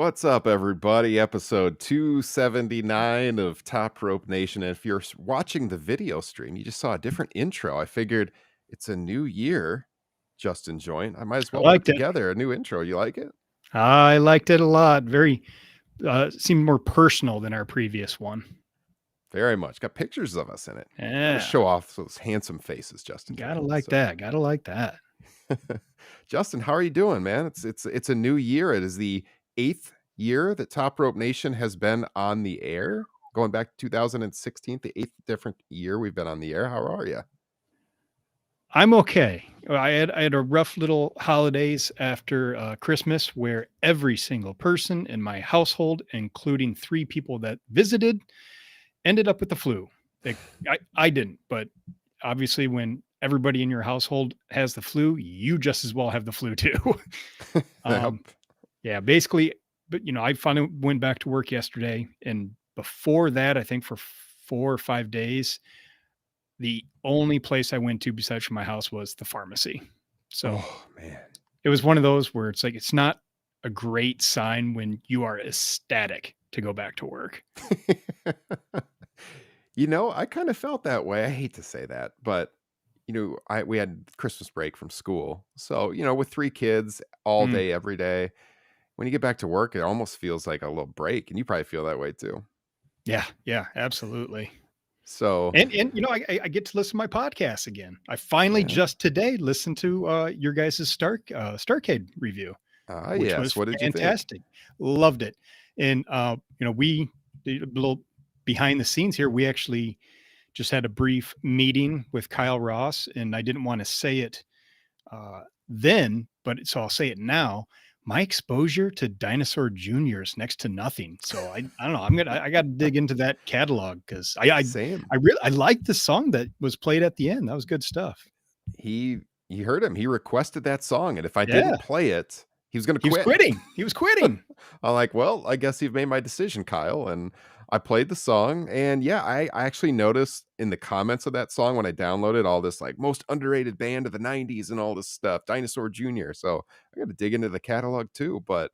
What's up, everybody? Episode 279 of Top Rope Nation. And if you're watching the video stream, you just saw a different intro. I figured it's a new year, Justin joined. I might as I well put liked it. together a new intro. You like it? I liked it a lot. Very seemed more personal than our previous one. Very much. Got pictures of us in it. Yeah. Gotta show off those handsome faces, Justin. Gotta like that. Gotta like that. Justin, how are you doing, man? It's a new year. It is the 8th year that Top Rope Nation has been on the air. Going back to 2016, the 8th different year we've been on the air. How are you? I'm okay. I had a rough little holidays after Christmas where every single person in my household, including 3 people that visited, ended up with the flu. I didn't, but obviously when everybody in your household has the flu, you just as well have the flu too. Yeah, basically, but I finally went back to work yesterday, and before that, I think for 4 or 5 days, the only place I went to besides from my house was the pharmacy. So Oh man. it was one of those where it's like it's not a great sign when you are ecstatic to go back to work. I kind of felt that way. I hate to say that, but we had Christmas break from school. So, with 3 kids all Mm, day, every day, when you get back to work, it almost feels like a little break. And you probably feel that way too. yeah, absolutely. So, And I get to listen to my podcast again. I finally yeah. just today listened to your guys' Starcade review, which Yes. was What did you think? fantastic. Loved it. And we did a little behind the scenes here. We actually just had a brief meeting with Kyle Ross, and I didn't want to say it then, but so I'll say it now. My exposure to Dinosaur Jr. is next to nothing. So I don't know. I got to dig into that catalog because Same. I liked the song that was played at the end. That was good stuff. You heard him. He requested that song. And if I Yeah, didn't play it, he was going to he was quit. quitting. He was quitting. I'm like, well, I guess you've made my decision, Kyle. And I played the song. And yeah, I actually noticed in the comments of that song when I downloaded all this like most underrated band of the 90s and all this stuff, Dinosaur Jr. So I got to dig into the catalog too. But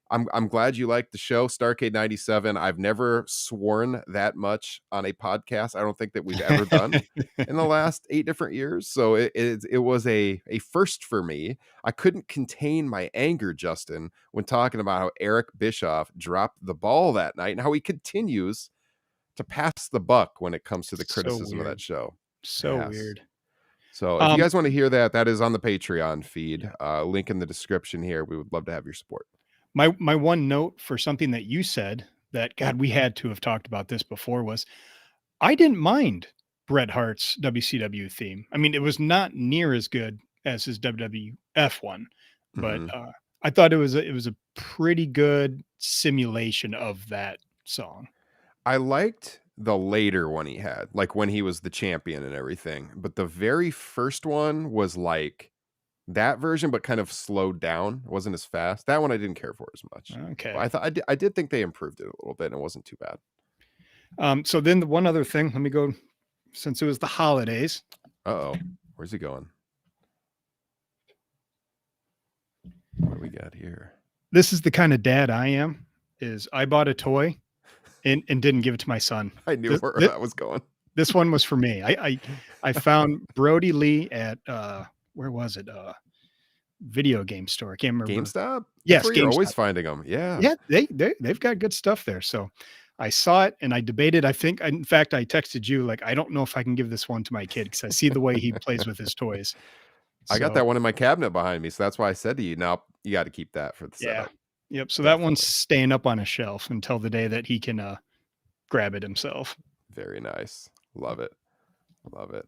I'm glad you liked the show, Starcade 97. I've never sworn that much on a podcast. I don't think that we've ever done in the last 8 different years. So it was a first for me. I couldn't contain my anger, Justin, when talking about how Eric Bischoff dropped the ball that night and how he continues to pass the buck when it comes to the So criticism of weird. that show. So Yes. weird. So if you guys want to hear that, that is on the Patreon feed. Link in the description here. We would love to have your support. My one note for something that you said that God, we had to have talked about this before was I didn't mind Bret Hart's WCW theme. I mean, it was not near as good as his WWF one, but Mhm. I thought it was a pretty good simulation of that song. I liked the later one he had, like when he was the champion and everything. But the very first one was like that version, but kind of slowed down. It wasn't as fast. That one I didn't care for as much. But Okay. I thought I did think they improved it a little bit, and it wasn't too bad. So then the one other thing, let me go since it was the holidays. Uh-oh. Where's he going? What do we got here? This is the kind of dad I am. Is I bought a toy and didn't give it to my son. I knew where that was going. This one was for me. I found Brody Lee at where was it? Video game store. I can't remember. GameStop? Yes, That's where you're always GameStop. finding them. Yeah. Yeah, they've got good stuff there. So I saw it and I debated. In fact, I texted you like I don't know if I can give this one to my kid because I see the way he plays with his toys. I got So, that one in my cabinet behind me, so that's why I said to you, now you got to keep that for the yeah, setup. yep. So that one's Definitely. staying up on a shelf until the day that he can grab it himself. Very nice. Love it. Love it.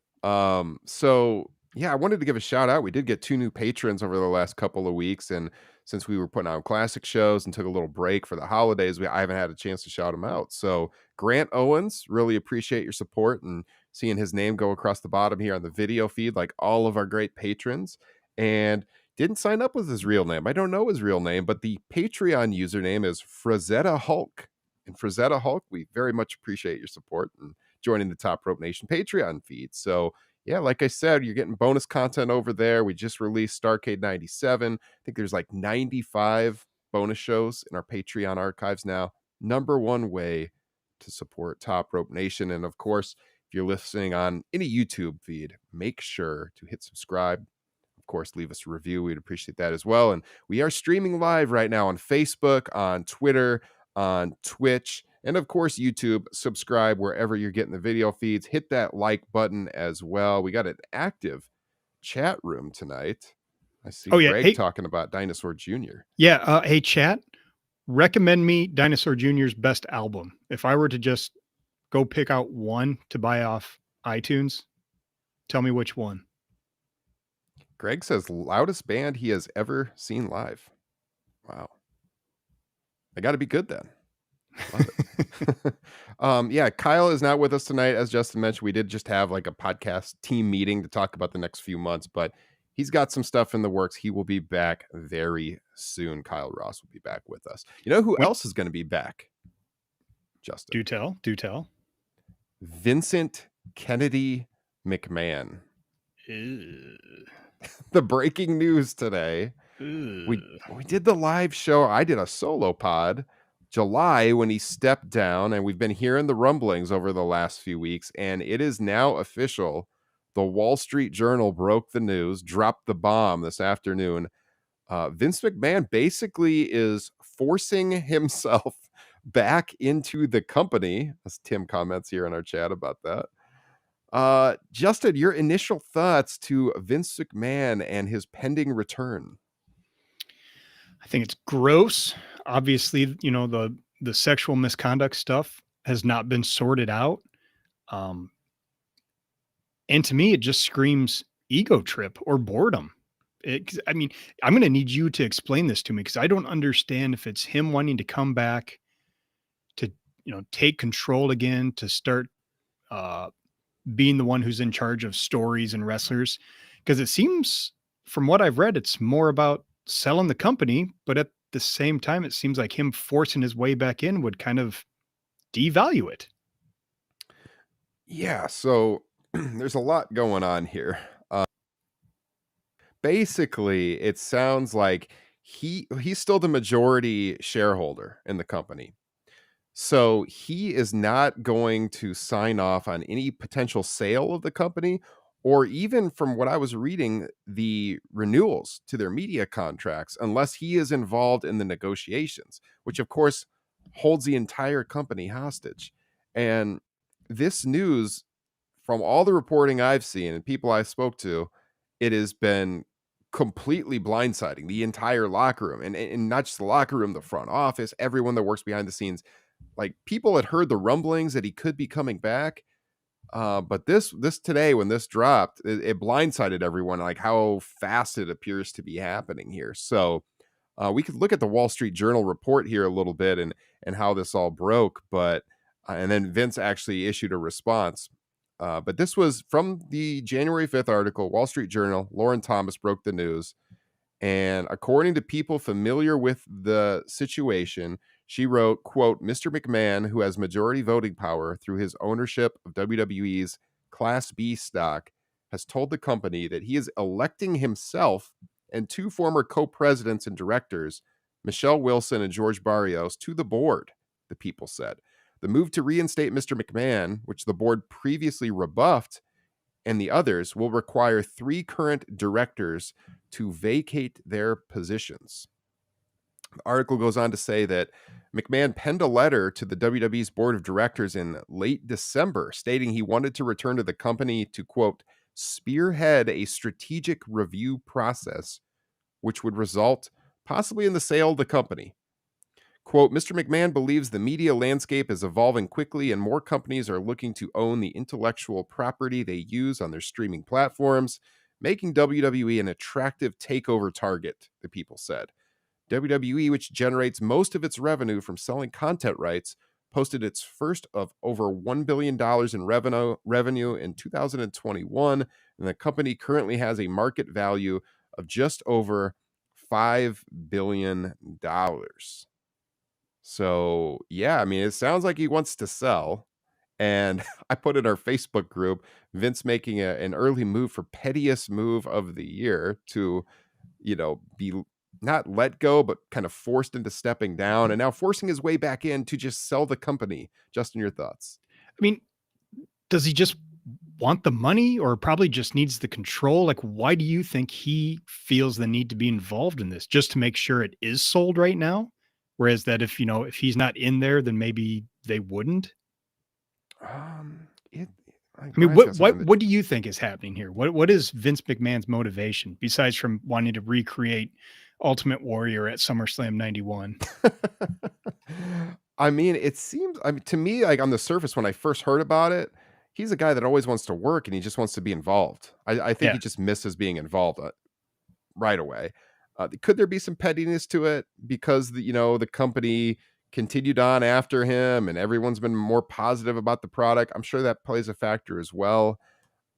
So yeah, I wanted to give a shout out. We did get 2 new patrons over the last couple of weeks, and since we were putting out classic shows and took a little break for the holidays, I haven't had a chance to shout them out. So Grant Owens, really appreciate your support and seeing his name go across the bottom here on the video feed, like all of our great patrons. And didn't sign up with his real name. I don't know his real name, but the Patreon username is Frazetta Hulk. And Frazetta Hulk, we very much appreciate your support and joining the Top Rope Nation Patreon feed. So yeah, like I said, you're getting bonus content over there. We just released Starcade 97. I think there's like 95 bonus shows in our Patreon archives now. Number one way to support Top Rope Nation. And of course, if you're listening on any YouTube feed, make sure to hit subscribe. Of course, leave us a review. We'd appreciate that as well. And we are streaming live right now on Facebook, on Twitter, on Twitch, and of course, YouTube. Subscribe wherever you're getting the video feeds. Hit that like button as well. We got an active chat room tonight. I see Oh yeah. Greg Hey, talking about Dinosaur Jr. yeah. Hey, chat. Recommend me Dinosaur Jr.'s best album. If I were to just go pick out one to buy off iTunes, tell me which one. Greg says loudest band he has ever seen live. Wow. They got to be good then. Love it. Yeah, Kyle is not with us tonight. As Justin mentioned, we did just have like a podcast team meeting to talk about the next few months, but he's got some stuff in the works. He will be back very soon. Kyle Ross will be back with us. You know who When, else is going to be back, Justin? do tell. Do tell. Vincent Kennedy McMahon. Ew. The breaking news today. We Ew. we did the live show. I did a solo pod July when he stepped down, and we've been hearing the rumblings over the last few weeks, and it is now official. The Wall Street Journal broke the news, dropped the bomb this afternoon. Vince McMahon basically is forcing himself back into the company, as Tim comments here in our chat about that. Justin, your initial thoughts to Vince McMahon and his pending return? I think it's gross. Obviously, the sexual misconduct stuff has not been sorted out. Um, and to me, it just screams ego trip or boredom. 'Cause, I mean, I'm going to need you to explain this to me because I don't understand if it's him wanting to come back to, take control again, to start uh, being the one who's in charge of stories and wrestlers. Because it seems, from what I've read, it's more about selling the company, but at the same time, it seems like him forcing his way back in would kind of devalue it. Yeah, so there's a lot going on here. Basically, it sounds like he's still the majority shareholder in the company. So he is not going to sign off on any potential sale of the company or even from what I was reading, the renewals to their media contracts unless he is involved in the negotiations, which of course holds the entire company hostage. And this news, from all the reporting I've seen and people I spoke to, it has been completely blindsiding the entire locker room and not just the locker room, the front office, everyone that works behind the scenes. Like people had heard the rumblings that he could be coming back. But this today, when this dropped, it blindsided everyone, like how fast it appears to be happening here. So we could look at the Wall Street Journal report here a little bit and how this all broke. But and then Vince actually issued a response. But this was from the January 5th article, Wall Street Journal. Lauren Thomas broke the news. And according to people familiar with the situation, she wrote, quote, Mr. McMahon, who has majority voting power through his ownership of WWE's Class B stock, has told the company that he is electing himself and two former co-presidents and directors, Michelle Wilson and George Barrios, to the board, the people said. The move to reinstate Mr. McMahon, which the board previously rebuffed, and the others will require three current directors to vacate their positions. The article goes on to say that McMahon penned a letter to the WWE's board of directors in late December stating he wanted to return to the company to, quote, spearhead a strategic review process, which would result possibly in the sale of the company. Quote, Mr. McMahon believes the media landscape is evolving quickly and more companies are looking to own the intellectual property they use on their streaming platforms, making WWE an attractive takeover target, the people said. WWE, which generates most of its revenue from selling content rights, posted its first of over $1 billion in revenue in 2021, and the company currently has a market value of just over $5 billion. So, yeah, I mean, it sounds like he wants to sell. And I put in our Facebook group, Vince making an early move for pettiest move of the year to, be not let go, but kind of forced into stepping down and now forcing his way back in to just sell the company. Justin, your thoughts? I mean, does he just want the money or probably just needs the control? Like, why do you think he feels the need to be involved in this just to make sure it is sold right now? Whereas that if, if he's not in there, then maybe they wouldn't. It like I mean, Ryan's got what something what in the what do you think is happening here? What is Vince McMahon's motivation besides from wanting to recreate Ultimate Warrior at SummerSlam 91? I mean, it seems I mean, to me, like, on the surface, when I first heard about it, he's a guy that always wants to work and he just wants to be involved. I think Yeah. he just misses being involved, right away. Could there be some pettiness to it because the company continued on after him and everyone's been more positive about the product? I'm sure that plays a factor as well.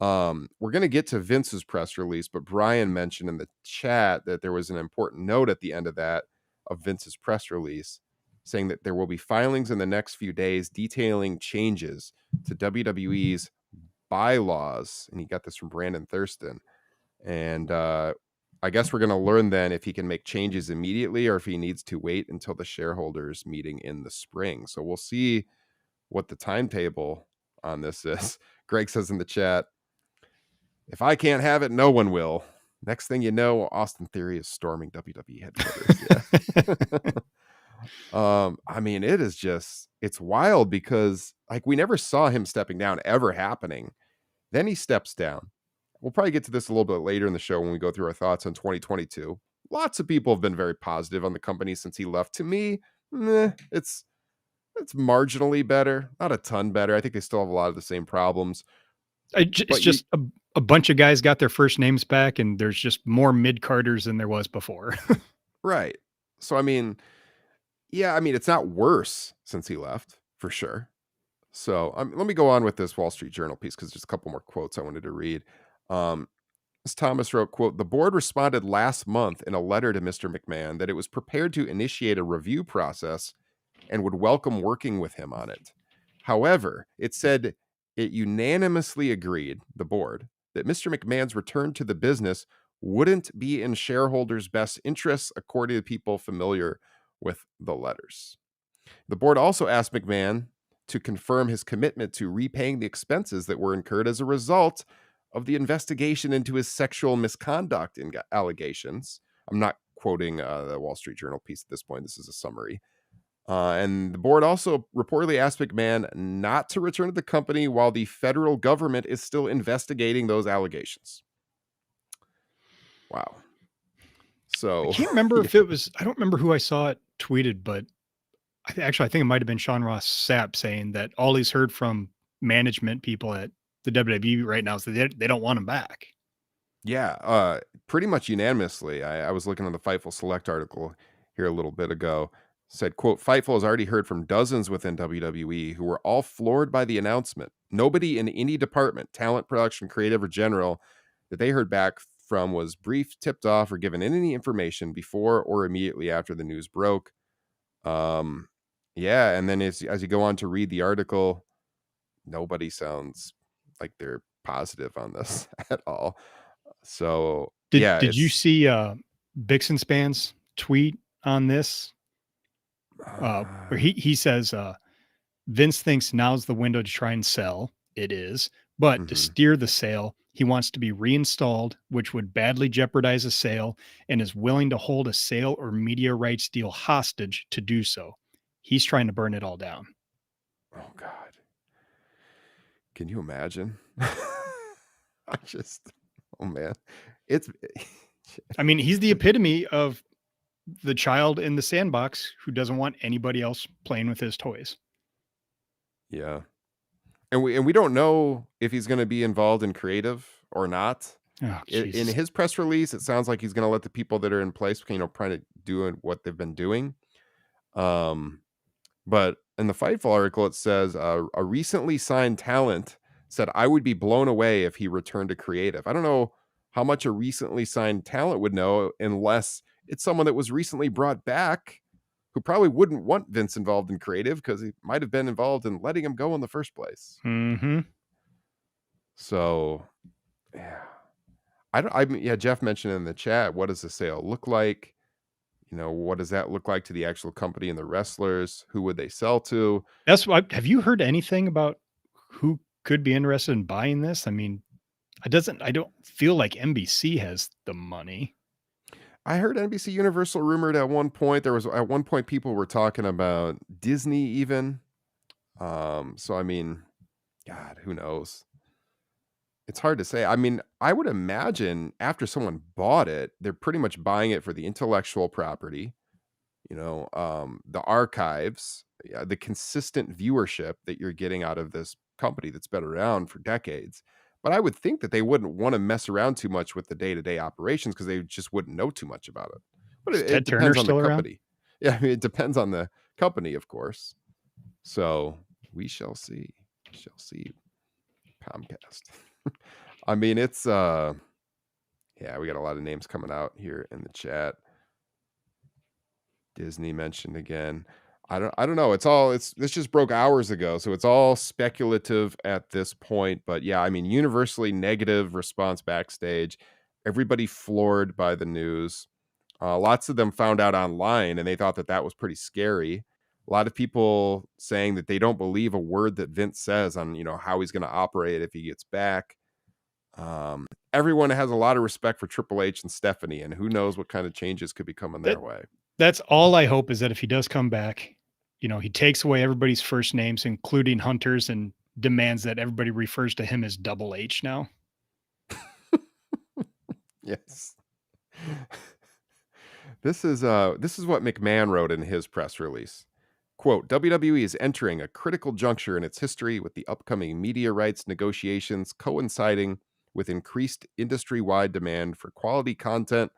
We're going to get to Vince's press release, but Brian mentioned in the chat that there was an important note at the end of that of Vince's press release saying that there will be filings in the next few days detailing changes to WWE's bylaws. And he got this from Brandon Thurston. And I guess we're going to learn then if he can make changes immediately or if he needs to wait until the shareholders meeting in the spring. So we'll see what the timetable on this is. Greg says in the chat, if I can't have it, no one will. Next thing you know, Austin Theory is storming WWE headquarters. Yeah. I mean, it's wild because like we never saw him stepping down ever happening. Then he steps down. We'll probably get to this a little bit later in the show when we go through our thoughts on 2022. Lots of people have been very positive on the company since he left. To me, it's marginally better, not a ton better. I think they still have a lot of the same problems. It's But you just a bunch of guys got their first names back, and there's just more mid carders than there was before. right. So I mean, yeah, I mean it's not worse since he left for sure. So let me go on with this Wall Street Journal piece because there's a couple more quotes I wanted to read. Um, As Thomas wrote, quote, the board responded last month in a letter to Mr. McMahon that it was prepared to initiate a review process and would welcome working with him on it. However, it said it unanimously agreed, the board, that Mr. McMahon's return to the business wouldn't be in shareholders' best interests, according to people familiar with the letters. The board also asked McMahon to confirm his commitment to repaying the expenses that were incurred as a result of the investigation into his sexual misconduct allegations. I'm not quoting the Wall Street Journal piece at this point. This is a summary. And the board also reportedly asked McMahon not to return to the company while the federal government is still investigating those allegations. Wow. I So, can't remember yeah, if it was, I don't remember who I saw it tweeted, but actually, I think it might have been Sean Ross Sapp saying that all he's heard from management people at the WWE right now is that they don't want him back. yeah, pretty much unanimously. I was looking at the Fightful Select article here a little bit ago. Said, quote, Fightful has already heard from dozens within WWE who were all floored by the announcement. Nobody in any department, talent, production, creative, or general, that they heard back from was briefed, tipped off, or given any information before or immediately after the news broke. Um, yeah, and then as you go on to read the article, nobody sounds like they're positive on this at all. So, yeah, Did you it's see Bixen Span's tweet on this? Where uh, he says Vince thinks now's the window to try and sell. It is. But to mhm. steer the sale, he wants to be reinstalled, which would badly jeopardize a sale, and is willing to hold a sale or media rights deal hostage to do so. He's trying to burn it all down. Oh god. Can you imagine? I just oh man. It's I mean, he's the epitome of the child in the sandbox who doesn't want anybody else playing with his toys. yeah. And we don't know if he's gonna be involved in creative or not. Oh, In Jesus. his press release, it sounds like he's gonna let the people that are in place, try to do what they've been doing. Um But in the Fightful article, it says a recently signed talent said, I would be blown away if he returned to creative. I don't know how much a recently signed talent would know unless it's someone that was recently brought back who probably wouldn't want Vince involved in creative because he might have been involved in letting him go in the first place. Hmm. So, yeah. I don't, I mean, yeah, Jeff mentioned in the chat, what does the sale look like? What does that look like to the actual company and the wrestlers? Who would they sell to? That's why have you heard anything about who could be interested in buying this? I mean, I don't feel like NBC has the money. I heard NBC Universal rumored at one point. There was at one point people were talking about Disney even. So I mean, God, who knows? It's hard to say. I mean, I would imagine after someone bought it, they're pretty much buying it for the intellectual property, the archives, yeah, the consistent viewership that you're getting out of this company that's been around for decades. But I would think that they wouldn't want to mess around too much with the day-to-day operations because they just wouldn't know too much about it. But Is it Ted Turner depends on the still around? company. Yeah, I mean, it depends on the company, of course. So we shall see. Shall see. Comcast. I mean, it's yeah, we got a lot of names coming out here in the chat. Disney mentioned again. I don't know. This just broke hours ago, so it's all speculative at this point. But yeah, I mean, universally negative response backstage. Everybody floored by the news. Lots of them found out online, and they thought that that was pretty scary. A lot of people saying that they don't believe a word that Vince says on how he's going to operate if he gets back. Everyone has a lot of respect for Triple H and Stephanie, and who knows what kind of changes could be coming That their way. that's all I hope is that if he does come back, he takes away everybody's first names, including Hunter's, and demands that everybody refers to him as Double H now. Yes. This is what McMahon wrote in his press release. Quote, WWE is entering a critical juncture in its history with the upcoming media rights negotiations coinciding with increased industry-wide demand for quality content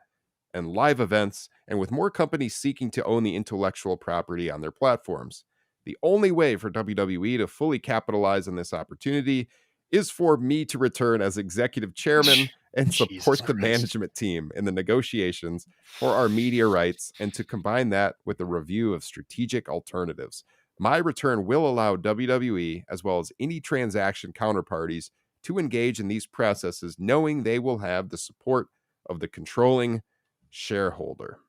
and live events, and with more companies seeking to own the intellectual property on their platforms. The only way for WWE to fully capitalize on this opportunity is for me to return as executive chairman and Jesus support the Christ. management team in the negotiations for our media rights and to combine that with a review of strategic alternatives. My return will allow WWE, as well as any transaction counterparties, to engage in these processes, knowing they will have the support of the controlling shareholder.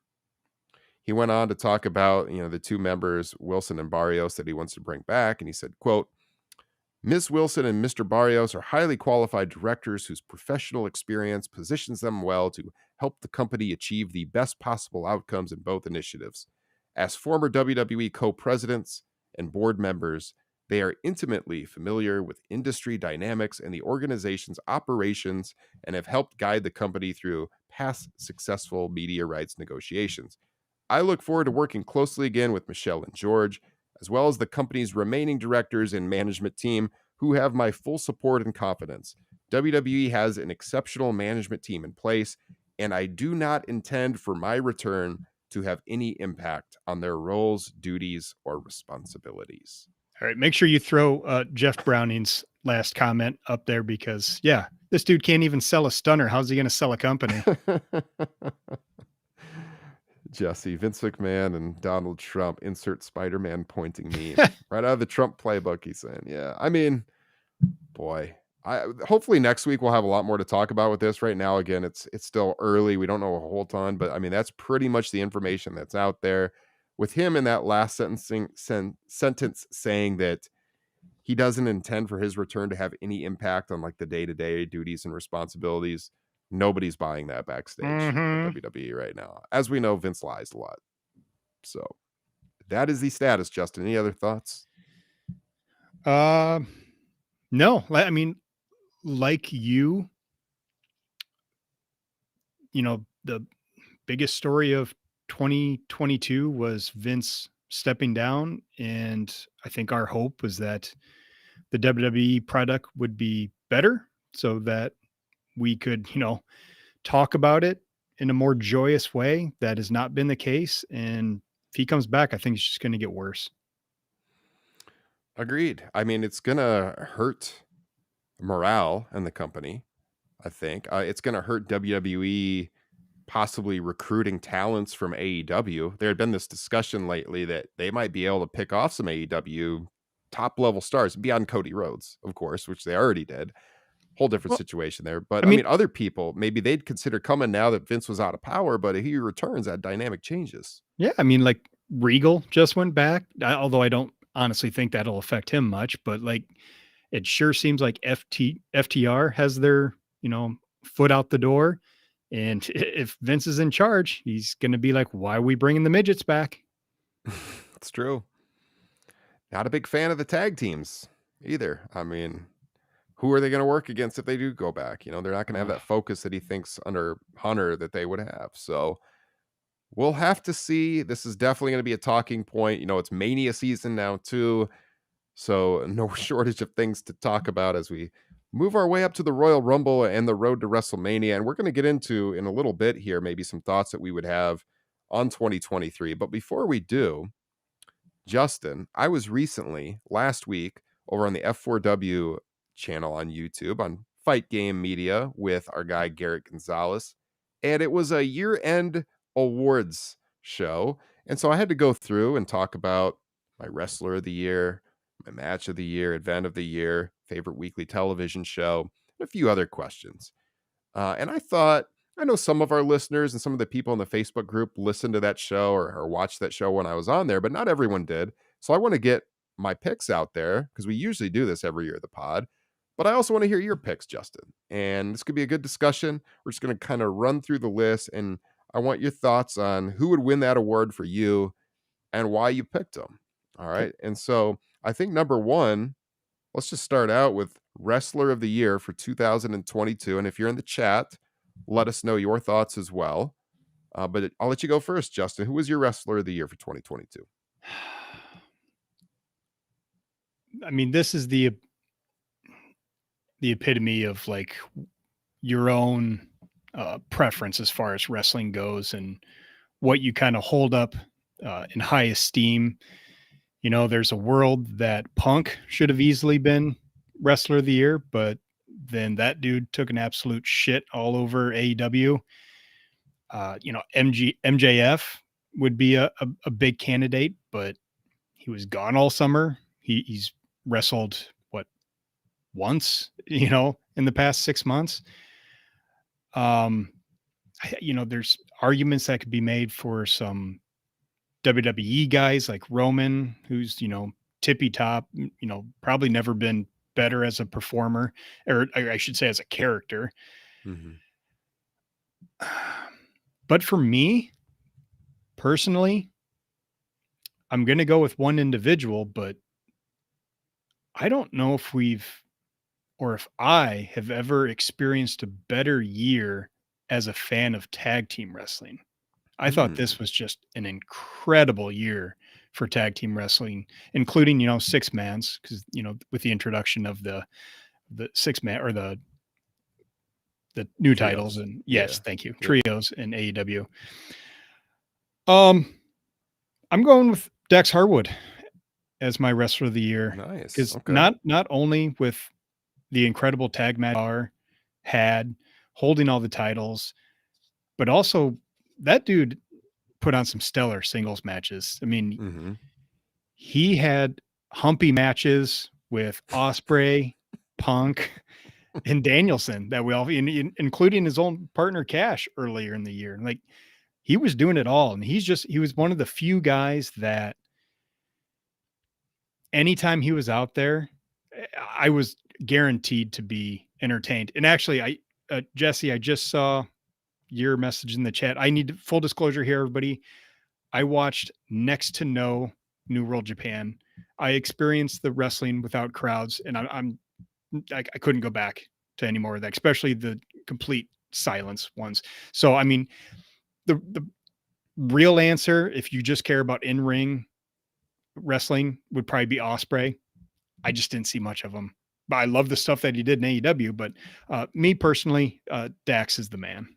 He went on to talk about, the two members, Wilson and Barrios, that he wants to bring back. And he said, quote, Ms. Wilson and Mr. Barrios are highly qualified directors whose professional experience positions them well to help the company achieve the best possible outcomes in both initiatives. As former WWE co-presidents and board members, they are intimately familiar with industry dynamics and the organization's operations and have helped guide the company through past successful media rights negotiations. I look forward to working closely again with Michelle and George, as well as the company's remaining directors and management team who have my full support and confidence. WWE has an exceptional management team in place, and I do not intend for my return to have any impact on their roles, duties, or responsibilities. All right, make sure you throw Jeff Browning's last comment up there because, yeah, this dude can't even sell a stunner. How's he going to sell a company? Jesse, Vince McMahon and Donald Trump insert Spider-Man pointing meme. Right out of the Trump playbook, he's saying. Yeah. I mean, boy. I hopefully next week we'll have a lot more to talk about with this. Right now, again, it's still early. We don't know a whole ton, but I mean that's pretty much the information that's out there. With him in that last sentence saying that he doesn't intend for his return to have any impact on like the day-to-day duties and responsibilities. Nobody's buying that backstage at Mm-hmm. WWE right now. As we know, Vince lies a lot. So that is the status, Justin. Any other thoughts? Uh, no, I mean, like the biggest story of 2022 was Vince stepping down. And I think our hope was that the WWE product would be better so that we could, talk about it in a more joyous way. That has not been the case. And if he comes back, I think it's just going to get worse. Agreed. I mean, it's gonna hurt morale in the company. I think it's gonna hurt WWE possibly recruiting talents from AEW. There had been this discussion lately that they might be able to pick off some AEW top level stars beyond Cody Rhodes, of course, which they already did. whole different Well, situation there. I But I mean, mean, other people, maybe they'd consider coming now that Vince was out of power, but if he returns, that dynamic changes. yeah, I mean, like Regal just went back, although I don't honestly think that'll affect him much, but like it sure seems like FTR has their, foot out the door. And if Vince is in charge, he's going to be like, why are we bringing the midgets back? It's true. Not a big fan of the tag teams either. I mean, who are they going to work against if they do go back? They're not going to have Uh, that focus that he thinks under Hunter that they would have. So we'll have to see. This is definitely going to be a talking point. It's Mania season now, too. So no shortage of things to talk about as we move our way up to the Royal Rumble and the road to WrestleMania. And we're going to get into in a little bit here, maybe some thoughts that we would have on 2023. But before we do, Justin, I was recently last week over on the F4W channel on YouTube on Fight Game Media with our guy Garrett Gonzalez, and it was a year-end awards show. And so I had to go through and talk about my wrestler of the year, my match of the year, event of the year, favorite weekly television show, and a few other questions. And I thought, I know some of our listeners and some of the people in the Facebook group listened to that show or watched that show when I was on there, but not everyone did. So I want to get my picks out there because we usually do this every year at the pod. But I also want to hear your picks, Justin. And this could be a good discussion. We're just going to kind of run through the list, and I want your thoughts on who would win that award for you and why you picked them. All okay. right. And so I think number one, let's just start out with wrestler of the year for 2022. And if you're in the chat, let us know your thoughts as well. But I'll let you go first, Justin. Who was your wrestler of the year for 2022? I mean, this is the epitome of like your own preference as far as wrestling goes and what you kind of hold up in high esteem. There's a world that Punk should have easily been wrestler of the year, but then that dude took an absolute shit all over AEW. MJF would be a big candidate, but he was gone all summer. He's wrestled what once, in the past 6 months. Um, there's arguments that could be made for some WWE guys like Roman, who's, tippy top, probably never been better as a performer, or I should say as a character. Mm-hmm. But for me personally, I'm going to go with one individual, but I don't know if if I have ever experienced a better year as a fan of tag team wrestling. I thought Mm, this was just an incredible year for tag team wrestling, including, six mans, because, with the introduction of the six man or the new titles. trios. And yes, Yeah. thank you. Yep. Trios and AEW. Um, I'm going with Dax Harwood as my wrestler of the year Nice. because Okay. not only with the incredible tag match had holding all the titles, but also that dude put on some stellar singles matches. I mean, Mm-hmm. he had humpy matches with Osprey, Punk, and Danielson that we all, including his own partner Cash earlier in the year. Like he was doing it all, and he was one of the few guys that anytime he was out there, I was guaranteed to be entertained. And actually, Jesse, I just saw your message in the chat. I need full disclosure here, everybody. I watched next to no New World Japan. I experienced the wrestling without crowds, and I couldn't go back to any more of that, especially the complete silence ones. So, I mean, the real answer, if you just care about in ring wrestling, would probably be Osprey. I just didn't see much of him. But I love the stuff that he did in AEW. But me personally, Dax is the man.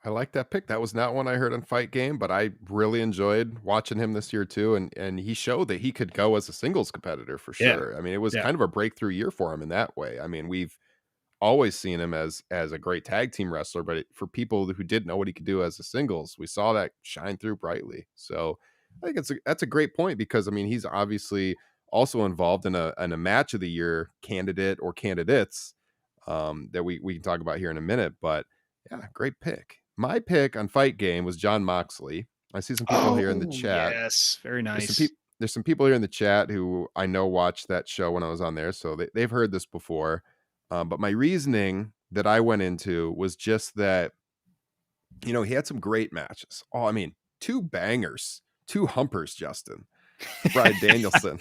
I like that pick. That was not one I heard on Fight Game, but I really enjoyed watching him this year too. And he showed that he could go as a singles competitor for Yeah. sure. I mean, it was Yeah. kind of a breakthrough year for him in that way. I mean, we've always seen him as a great tag team wrestler, but for people who didn't know what he could do as a singles, we saw that shine through brightly. So I think that's a great point because I mean he's obviously also involved in a match of the year candidate or candidates that we can talk about here in a minute. But yeah, great pick. My pick on Fight Game was John Moxley. I see some people here in the Oh, chat. yes. Very There's some nice. people. There's some people here in the chat who I know watched that show when I was on there, so they've heard this before. But my reasoning that I went into was just that he had some great matches. Oh, I mean, two bangers, two humpers, Justin. Bryan Danielson.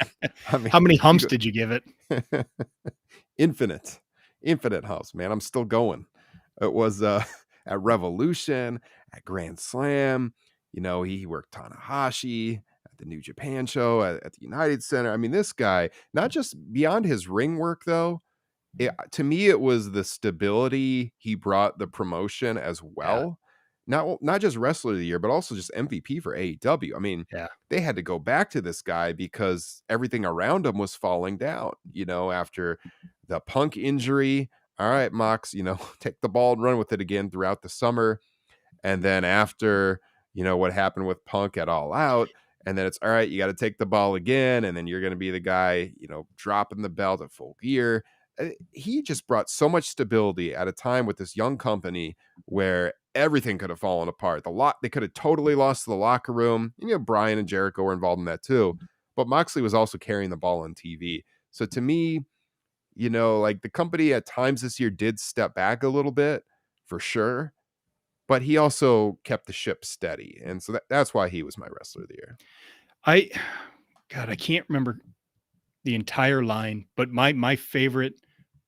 I mean, How many you humps go did you give it? infinite, infinite house, man. I'm still going. It was at Revolution, at Grand Slam. He worked Tanahashi at the New Japan show, at the United Center. I mean, this guy, not just beyond his ring work, though, to me, it was the stability he brought the promotion as Yeah, well. Not just wrestler of the year, but also just MVP for AEW. I mean, yeah. they had to go back to this guy because everything around him was falling down, after the Punk injury. All right, Mox, take the ball and run with it again throughout the summer. And then after, what happened with Punk at All Out, and then it's all right, you got to take the ball again, and then you're going to be the guy, dropping the belt at Full Gear. He just brought so much stability at a time with this young company where everything could have fallen apart. They could have totally lost the locker room. And, Brian and Jericho were involved in that too. But Moxley was also carrying the ball on TV. So to me, like the company at times this year did step back a little bit for sure, but he also kept the ship steady. And so that's why he was my wrestler of the year. I God, I can't remember the entire line, but my favorite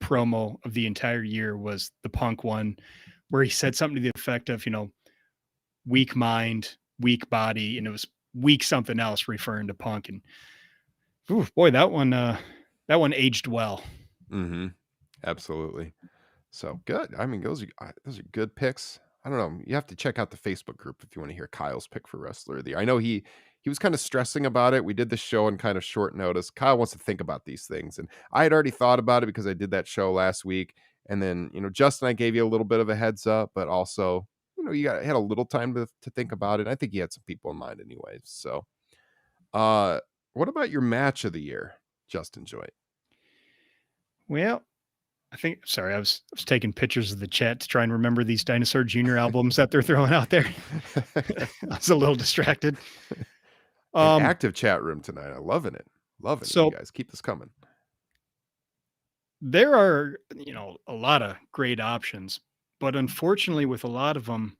promo of the entire year was the Punk one where he said something to the effect of, weak mind, weak body, and it was weak something else referring to Punk. And ooh, boy, that one aged well. Mm-hmm. Absolutely. So good. I mean, those are good picks. I don't know. You have to check out the Facebook group if you want to hear Kyle's pick for wrestler of the year. I know he was kind of stressing about it. We did the show in kind of short notice. Kyle wants to think about these things, and I had already thought about it because I did that show last week. And then Justin, I gave you a little bit of a heads up, but also had a little time to think about it. I think he had some people in mind, anyways. So, uh, what about your match of the year, Justin Joy? Well, I was taking pictures of the chat to try and remember these Dinosaur Jr. albums that they're throwing out there. I was a little distracted. An Um, active chat room tonight. I'm loving it. Loving it, you so guys. Keep this coming. there are, a lot of great options, but unfortunately, with a lot of them,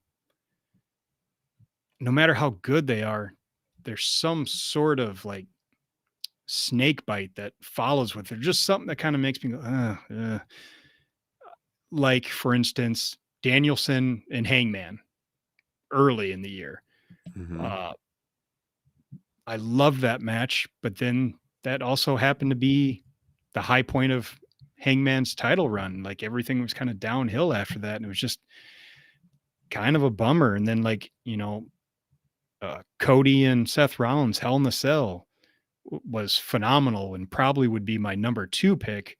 no matter how good they are, there's some sort of like snake bite that follows with it. Just something that kind of makes me go, like for instance, Danielson and Hangman early in the year. Mhm. Uh, I love that match, but then that also happened to be the high point of Hangman's title run. Like everything was kind of downhill after that, and it was just kind of a bummer. And then Cody and Seth Rollins, Hell in the Cell was phenomenal and probably would be my number two pick.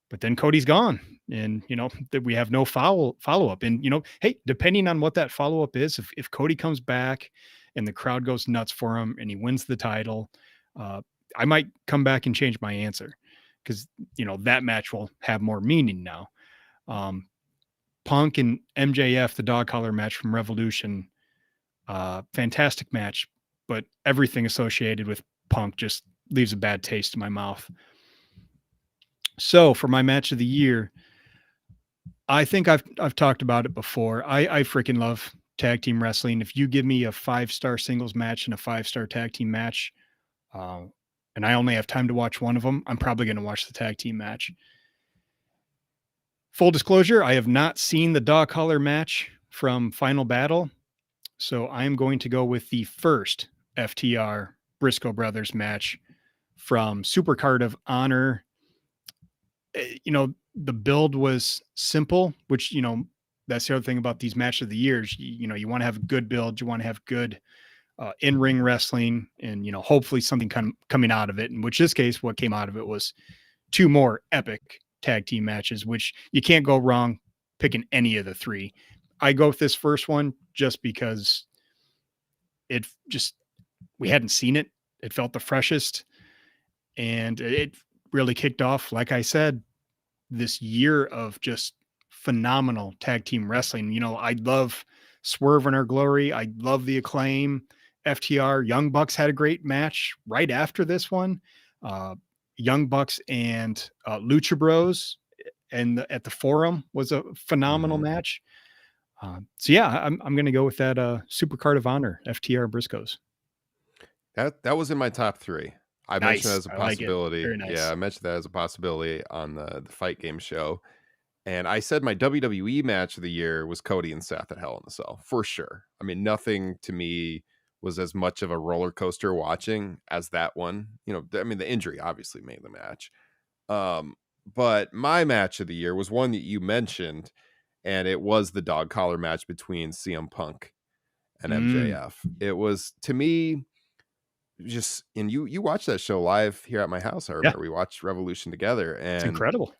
But then Cody's gone, and that we have no follow up. And hey, depending on what that follow up is, if Cody comes back and the crowd goes nuts for him and he wins the title, uh, I might come back and change my answer because that match will have more meaning now. Um, Punk and MJF, the dog collar match from Revolution, fantastic match, but everything associated with Punk just leaves a bad taste in my mouth. So for my match of the year, I think I've talked about it before. I freaking love tag team wrestling. If you give me a 5-star singles match and a 5-star tag team match, uh, and I only have time to watch one of them, I'm probably going to watch the tag team match. Full disclosure, I have not seen the dog collar match from Final Battle, so I am going to go with the first FTR Briscoe Brothers match from Supercard of Honor. The build was simple, which, that's the other thing about these match of the years. You want to have a good build, you want to have good in-ring wrestling, and hopefully something coming out of it. In which this case, what came out of it was 2 more epic tag team matches, which you can't go wrong picking any of the 3. I go with this first one just because it just we hadn't seen it. It felt the freshest. and it really kicked off, like I said, this year of just phenomenal tag team wrestling. I love Swerve in Our Glory. I love the Acclaim. FTR, Young Bucks had a great match right after this one. Uh, Young Bucks and Lucha Bros and at the Forum was a phenomenal Mhm. match. So yeah, I'm going to go with that Super Card of Honor, FTR Briscoes. That was in my top 3. I mentioned that Nice. as a I like it. possibility. Very Yeah, I nice. mentioned that as a possibility on the Fight Game show, and I said my WWE match of the year was Cody and Seth at Hell in a Cell, for sure. I mean, nothing to me was as much of a roller coaster watching as that one. I mean, the injury obviously made the match. Um, but my match of the year was one that you mentioned, and it was the dog collar match between CM Punk and Mm, MJF. It was, to me, just, and you watched that show live here at my house. I yeah, remember we watched Revolution together, it's and incredible.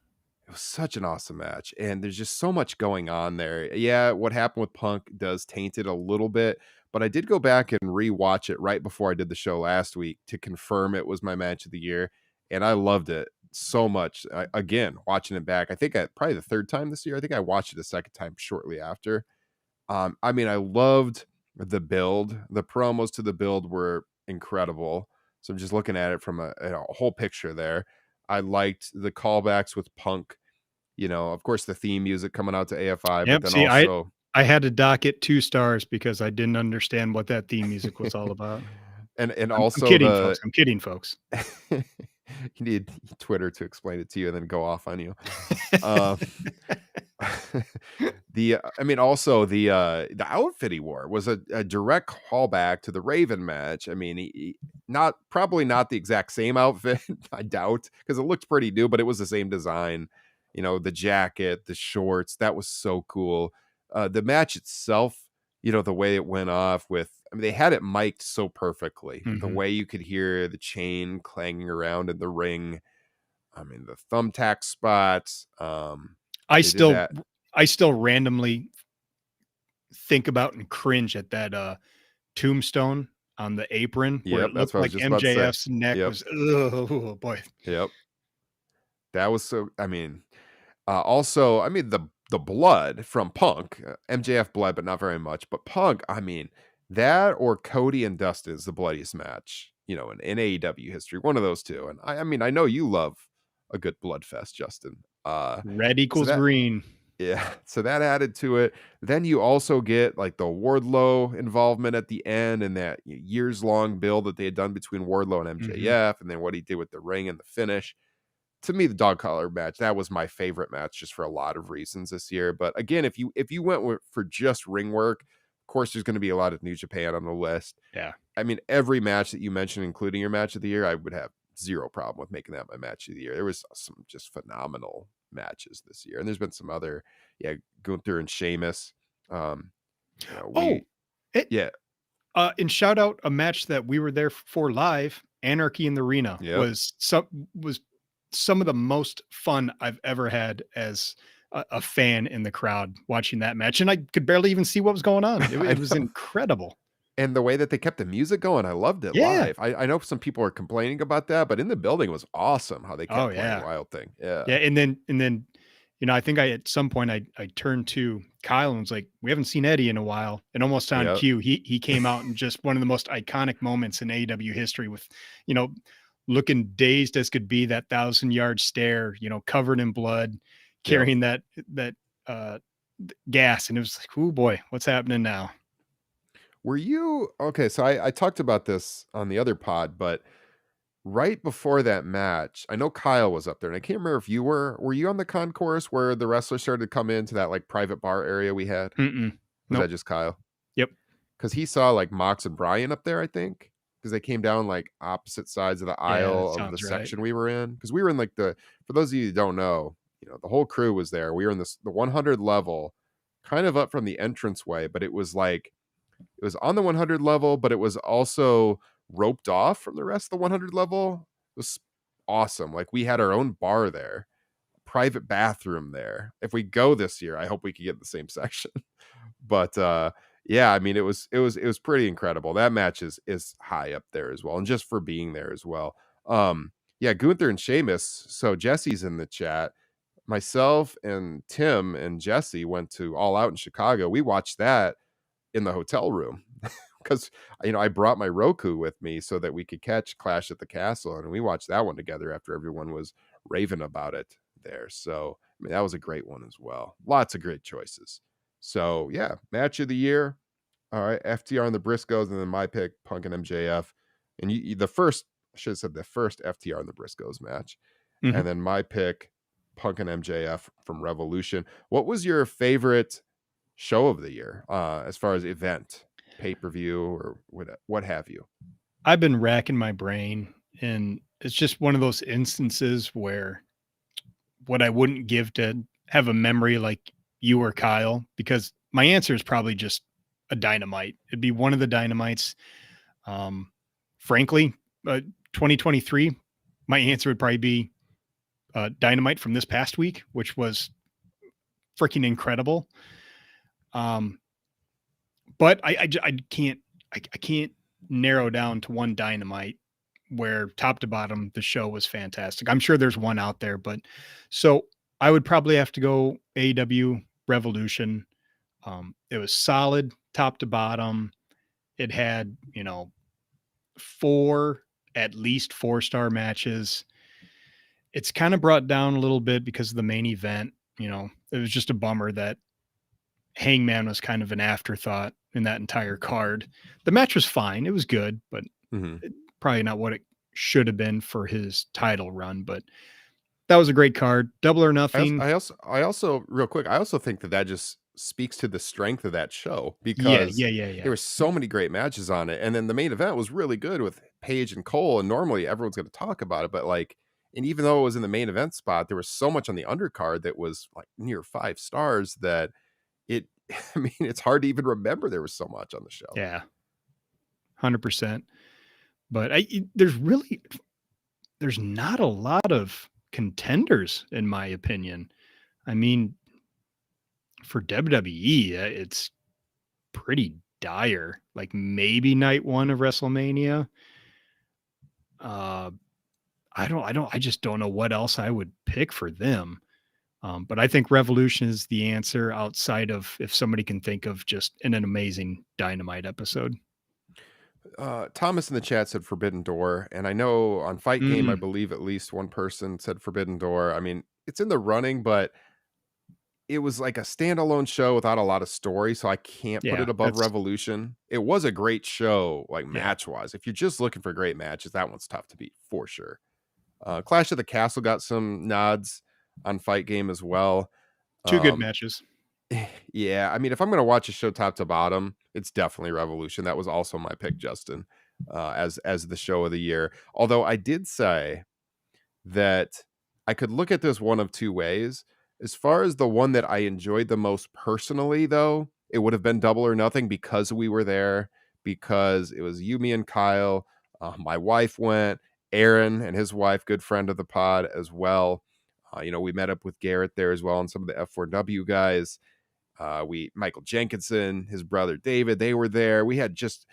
it was such an awesome match. And there's just so much going on there. Yeah, what happened with Punk does taint it a little bit, but I did go back and rewatch it right before I did the show last week to confirm it was my match of the year, and I loved it so much. Again, watching it back, I think probably the third time this year. I think I watched it a second time shortly after. I mean, I loved the build. The promos to the build were incredible. So I'm just looking at it from a whole picture there. I liked the callbacks with Punk. Of course, the theme music coming out to AFI, but Yep. then See, I also, I had to dock it 2 stars because I didn't understand what that theme music was all about. and I'm also kidding, folks. the I'm kidding, folks. you need Twitter to explain it to you and then go off on you. Um, I mean, also the outfit he wore was a direct callback to the Raven match. I mean, not probably not the exact same outfit, I doubt, because it looked pretty new, but it was the same design. The jacket, the shorts, that was so cool. The match itself, the way it went off with, I mean, they had it mic'd so perfectly. The Mhm. way you could hear the chain clanging around in the ring. I mean, the thumbtack spots. I They did still that. I still randomly think about and cringe at that, tombstone on the apron where Yep, it that's looked what I was like just about to say. MJF's neck Yep, was oh boy. yep. That was so, I mean, also, I mean, the blood from Punk, MJF blood, but not very much. But Punk, I mean, that or Cody and Dustin is the bloodiest match, in AEW history. One of those two. And I mean, I know you love a good blood fest, Justin. Red So equals that green. Yeah, so that added to it. Then you also get like the Wardlow involvement at the end and that years long build that they had done between Wardlow and Mhm. MJF, and then what he did with the ring and the finish. To me, the dog collar match, that was my favorite match just for a lot of reasons this year. But again, if you went for just ring work, of course there's going to be a lot of New Japan on the list. Yeah. I mean, every match that you mentioned, including your match of the year, I would have zero problem with making that my match of the year. There was some just phenomenal matches this year, and there's been some other, yeah, Gunther and Sheamus. Um, Oh, we, it yeah, and shout out a match that we were there for live, Anarchy in the Arena yep. was some of the most fun I've ever had as a fan in the crowd watching that match, and I could barely even see what was going on. It I was know. incredible. And the way that they kept the music going, I loved it Yeah. live. I know some people are complaining about that, but in the building it was awesome how they Oh, kept playing yeah. Wild Thing. Yeah. Yeah, and then, I think at some point I turned to Kyle and was like, "We haven't seen Eddie in a while." And almost on Yep. cue, he came out in just one of the most iconic moments in AEW history with, you know, looking dazed as could be, that 1,000-yard stare, covered in blood, Yep. carrying that uh gas, and it was like, "Oh boy, what's happening now?" Were you okay? So I talked about this on the other pod, but right before that match, I know Kyle was up there, and I can't remember if you were. Were you on the concourse where the wrestlers started to come into that like private bar area we had? Mm-mm. Was that Nope. just Kyle? Yep. Because he saw like Mox and Brian up there, I think, because they came down like opposite sides of the Yeah, that aisle of the sounds right. section we were in. Because we were in like for those of you who don't know, the whole crew was there. We were in the 100 level, kind of up from the entranceway, but it was like it was on the 100 level, but it was also roped off from the rest of the 100 level. It was awesome. Like we had our own bar there, private bathroom there. If we go this year, I hope we can get the same section. But yeah, I mean it was pretty incredible. That match is high up there as well, and just for being there as well. Yeah, Gunther and Sheamus. So Jesse's in the chat. Myself and Tim and Jesse went to All Out in Chicago. We watched that in the hotel room because I brought my Roku with me so that we could catch Clash at the Castle, and we watched that one together after everyone was raving about it there. So I mean, that was a great one as well. Lots of great choices. So yeah, match of the year. All right, FTR and the Briscoes, and then my pick, Punk and MJF. And the first, I should have said the first FTR and the Briscoes match, Mhm. and then my pick, Punk and MJF from Revolution. What was your favorite show of the year, as far as event, pay-per-view, or what have you? I've been racking my brain, and it's just one of those instances where what I wouldn't give to have a memory like you or Kyle, because my answer is probably just a Dynamite. It'd be one of the Dynamites. Um, Frankly, 2023, my answer would probably be Dynamite from this past week, which was freaking incredible. Um, but I can't I can't narrow down to one Dynamite where top to bottom the show was fantastic. I'm sure there's one out there, but so I would probably have to go AW Revolution. It was solid top to bottom. It had, four, at least 4-star matches. It's kind of brought down a little bit because of the main event. It was just a bummer that Hangman was kind of an afterthought in that entire card. The match was fine. It was good, but Mhm. probably not what it should have been for his title run. But that was a great card. Double or I als nothing. I also real quick, I also think that that just speaks to the strength of that show Yeah, because yeah, yeah, there yeah. were so many great matches on it, and then the main event was really good with Paige and Cole, and normally everyone's gonna talk about it, but, like, and even though it was in the main event spot, there was so much on the undercard that was, like, near 5 stars that it I mean, it's hard to even remember there was so much on the show. Yeah, 100%. But there's not a lot of contenders in my opinion. I mean, for WWE, it's pretty dire. Like maybe night 1 of WrestleMania. Uh I just don't know what else I would pick for them. But I think Revolution is the answer outside of if somebody can think of just an amazing Dynamite episode. Thomas in the chat said Forbidden Door, and I know on Fight Game, I Mm, believe at least one person said Forbidden Door. I mean, it's in the running, but it was like a standalone show without a lot of story, so I can't put yeah, it above that's Revolution. It was a great show, like yeah, match-wise. If you're just looking for great matches, that one's tough to beat for sure. Clash of the Castle got some nods on Fight Game as well. two good Um, matches. yeah, I mean, if I'm gonna watch a show top to bottom, it's definitely Revolution. That was also my pick, Justin, as the show of the year. Although I did say that I could look at this one of two ways. As far as the one that I enjoyed the most personally, though, it would have been Double or Nothing because we were there, because it was you, me, and Kyle. My wife went, Aaron and his wife, good friend of the pod as well. We met up with Garrett there as well, and some of the F4W guys. We Michael Jenkinson, his brother David, they were there. We had just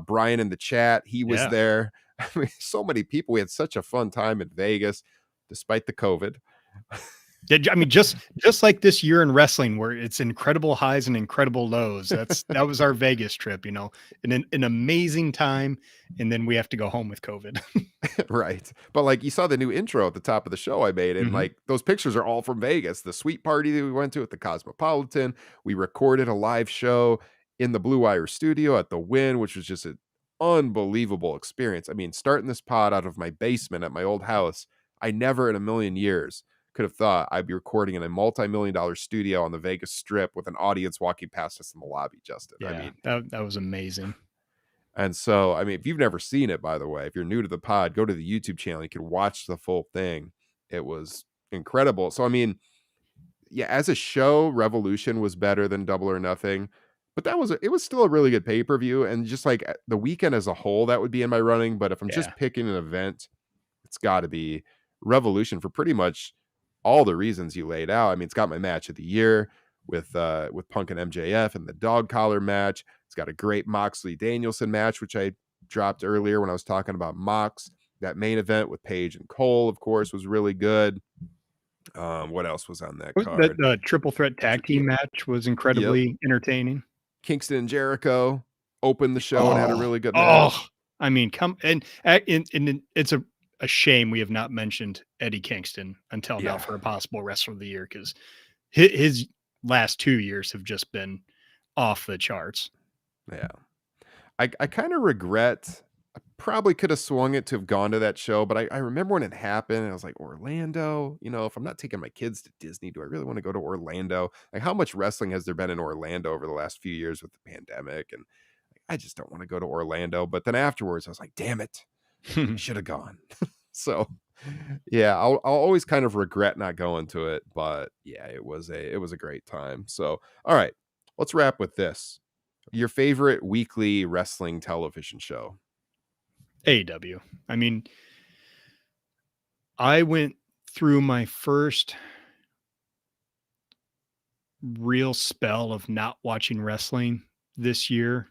Brian in the chat, he was Yeah. there. I mean, so many people. We had such a fun time in Vegas, despite the COVID. I mean, just like this year in wrestling, where it's incredible highs and incredible lows. That was our Vegas trip, an amazing time, and then we have to go home with COVID. Right. But like you saw the new intro at the top of the show I made, and Hmm. like those pictures are all from Vegas. The suite party that we went to at the Cosmopolitan. We recorded a live show in the Blue Wire studio at the Win, which was just an unbelievable experience. I mean, starting this pod out of my basement at my old house, I never in a million years could have thought I'd be recording in a multi-million-dollar studio on the Vegas Strip with an audience walking past us in the lobby, Justin. I Yeah, mean, that was amazing. and so, I mean, if you've never seen it, by the way, if you're new to the pod, go to the YouTube channel. You can watch the full thing. It was incredible. So, I mean, yeah, as a show, Revolution was better than Double or Nothing, but it was still a really good pay per view. And just like the weekend as a whole, that would be in my running. But if I'm Yeah, just picking an event, it's got to be Revolution for pretty much all the reasons you laid out. I mean, it's got my match of the year with Punk and MJF and the dog collar match. It's got a great Moxley Danielson match, which I dropped earlier when I was talking about Mox. That main event with Paige and Cole, of course, was really good. What else was on that That card? the triple threat tag Yeah, team match was yep. incredibly entertaining. Kingston and Jericho opened the show and had a Oh, really good oh, match. I mean, come and it's a shame we have not mentioned Eddie Kingston until now Yeah, for a possible wrestler of the year because his last 2 years have just been off the charts. yeah. I kind of regret. I probably could have swung it to have gone to that show, but I remember when it happened, and I was like, Orlando. If I'm not taking my kids to Disney, do I really want to go to Orlando? Like, how much wrestling has there been in Orlando over the last few years with the pandemic? And I just don't want to go to Orlando. But then afterwards, I was like, damn it, I should have gone. So yeah, I'll always kind of regret not going to it, but yeah, it was a great time. So all right, let's wrap with this. Your favorite weekly wrestling television show? AEW. I mean, I went through my first real spell of not watching wrestling this year,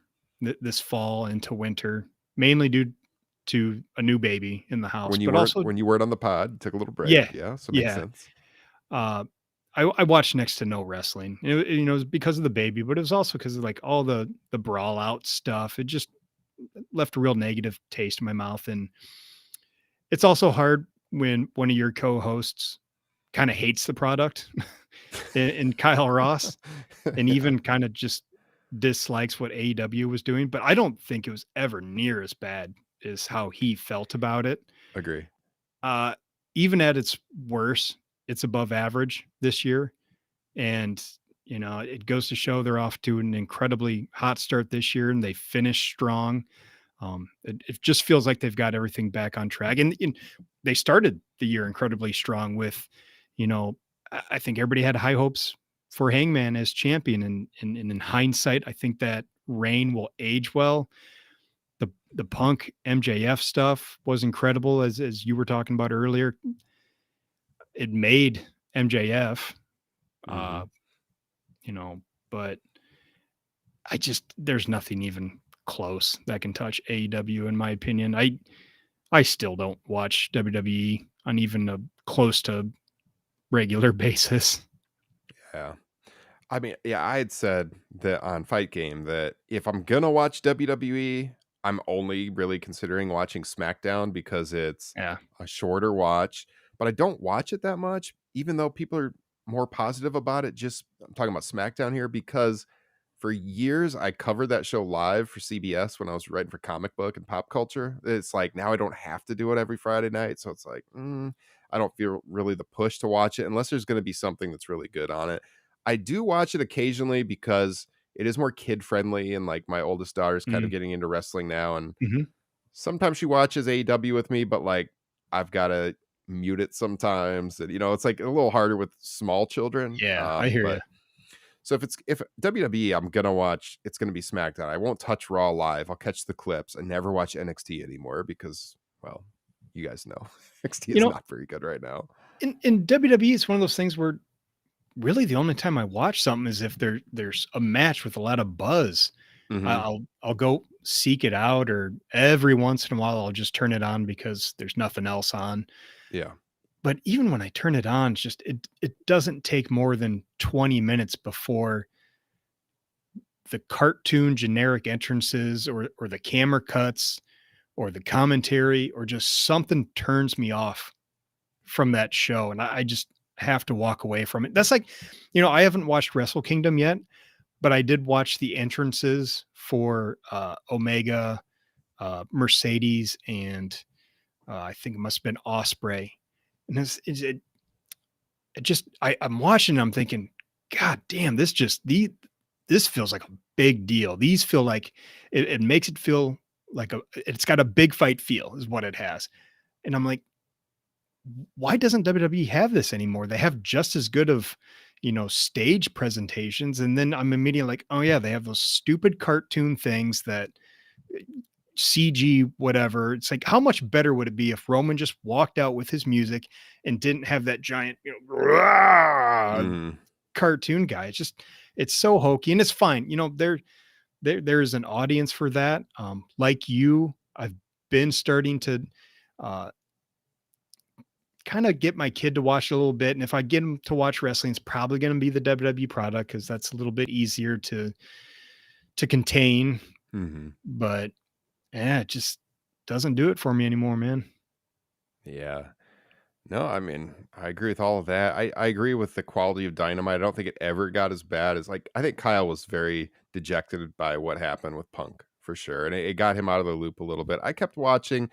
this fall into winter, mainly due to a new baby in the house, When you but weren't also when you weren't on the pod, took a little break. yeah, Yeah, so it makes yeah. sense. Uh, I watched next to no wrestling. It was because of the baby, but it was also because of like all the brawl out stuff. It just left a real negative taste in my mouth, and it's also hard when one of your co-hosts kind of hates the product, and Kyle Ross, and Yeah, even kind of just dislikes what AEW was doing. But I don't think it was ever near as bad as how he felt about it. agree. Uh, Even at its worst, it's above average this year. And, it goes to show they're off to an incredibly hot start this year and they finished strong. It just feels like they've got everything back on track. And they started the year incredibly strong with, you know, I think everybody had high hopes for Hangman as champion. And in hindsight, I think that reign will age well. The Punk MJF stuff was incredible, as you were talking about earlier. It made MJF, uh, Mhm. you know, but there's nothing even close that can touch AEW in my opinion. I still don't watch WWE on even a close to regular basis. Yeah. I mean, yeah, I had said that on Fight Game that if I'm gonna watch WWE, I'm only really considering watching SmackDown because it's Yeah. a shorter watch. But I don't watch it that much, even though people are more positive about it. Just I'm talking about SmackDown here because for years I covered that show live for CBS when I was writing for comic book and pop culture. It's like now I don't have to do it every Friday night, so it's like I don't feel really the push to watch it unless there's going to be something that's really good on it. I do watch it occasionally because it is more kid friendly, and like my oldest daughter's kind of Mm, getting into wrestling now, and mhm. sometimes she watches AEW with me, but like I've got to mute it sometimes, and it's like a little harder with small children. Yeah, I hear you. But so if WWE, I'm gonna watch, it's gonna be SmackDown. I won't touch Raw live. I'll catch the clips. I never watch NXT anymore because, well, you guys know NXT You is know, not very good right now. in WWE, it's one of those things where really the only time I watch something is if there's a match with a lot of buzz. Hmm. I'll go seek it out, or every once in a while I'll just turn it on because there's nothing else on. Yeah. But even when I turn it on, it's just it doesn't take more than 20 minutes before the cartoon generic entrances or the camera cuts or the commentary or just something turns me off from that show. And I just have to walk away from it. That's like, I haven't watched Wrestle Kingdom yet, but I did watch the entrances for Omega, Mercedes, and I think it must have been Osprey. And it just I'm watching, I'm thinking, God damn, this feels like a big deal. These feel like it makes it feel like it's got a big fight feel, is what it has. And I'm like, why doesn't WWE have this anymore? They have just as good of, stage presentations. And then I'm immediately like, oh yeah, they have those stupid cartoon things that CG, whatever. It's like, how much better would it be if Roman just walked out with his music and didn't have that giant, rah, Mm. cartoon guy? It's so hokey and it's fine. There's an audience for that. Like you, I've been starting to Uh, Kind of get my kid to watch a little bit. And if I get him to watch wrestling, it's probably going to be the WWE product because that's a little bit easier to contain. Hmm. But yeah, it just doesn't do it for me anymore, man. Yeah. No, I mean, I agree with all of that. I agree with the quality of Dynamite. I don't think it ever got as bad as like I think Kyle was very dejected by what happened with Punk for sure. And it got him out of the loop a little bit. I kept watching.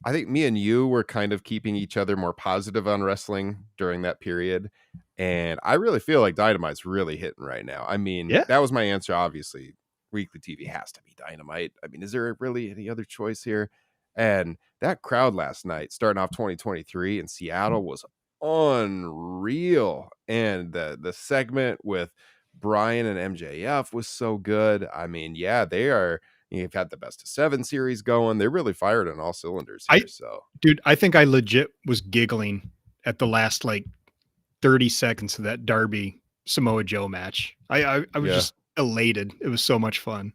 I think me and you were kind of keeping each other more positive on wrestling during that period. And I really feel like Dynamite's really hitting right now. I mean, Yeah. that was my answer, obviously. Weekly TV has to be Dynamite. I mean, is there really any other choice here? And that crowd last night, starting off 2023 in Seattle, was unreal. And the segment with Brian and MJF was so good. I mean, yeah, they are. You've had the best of 7 series going. They're really fired on all cylinders I here. So Dude, I think I legit was giggling at the last like 30 seconds of that Darby Samoa Joe match. I was yeah, just elated. It was so much fun.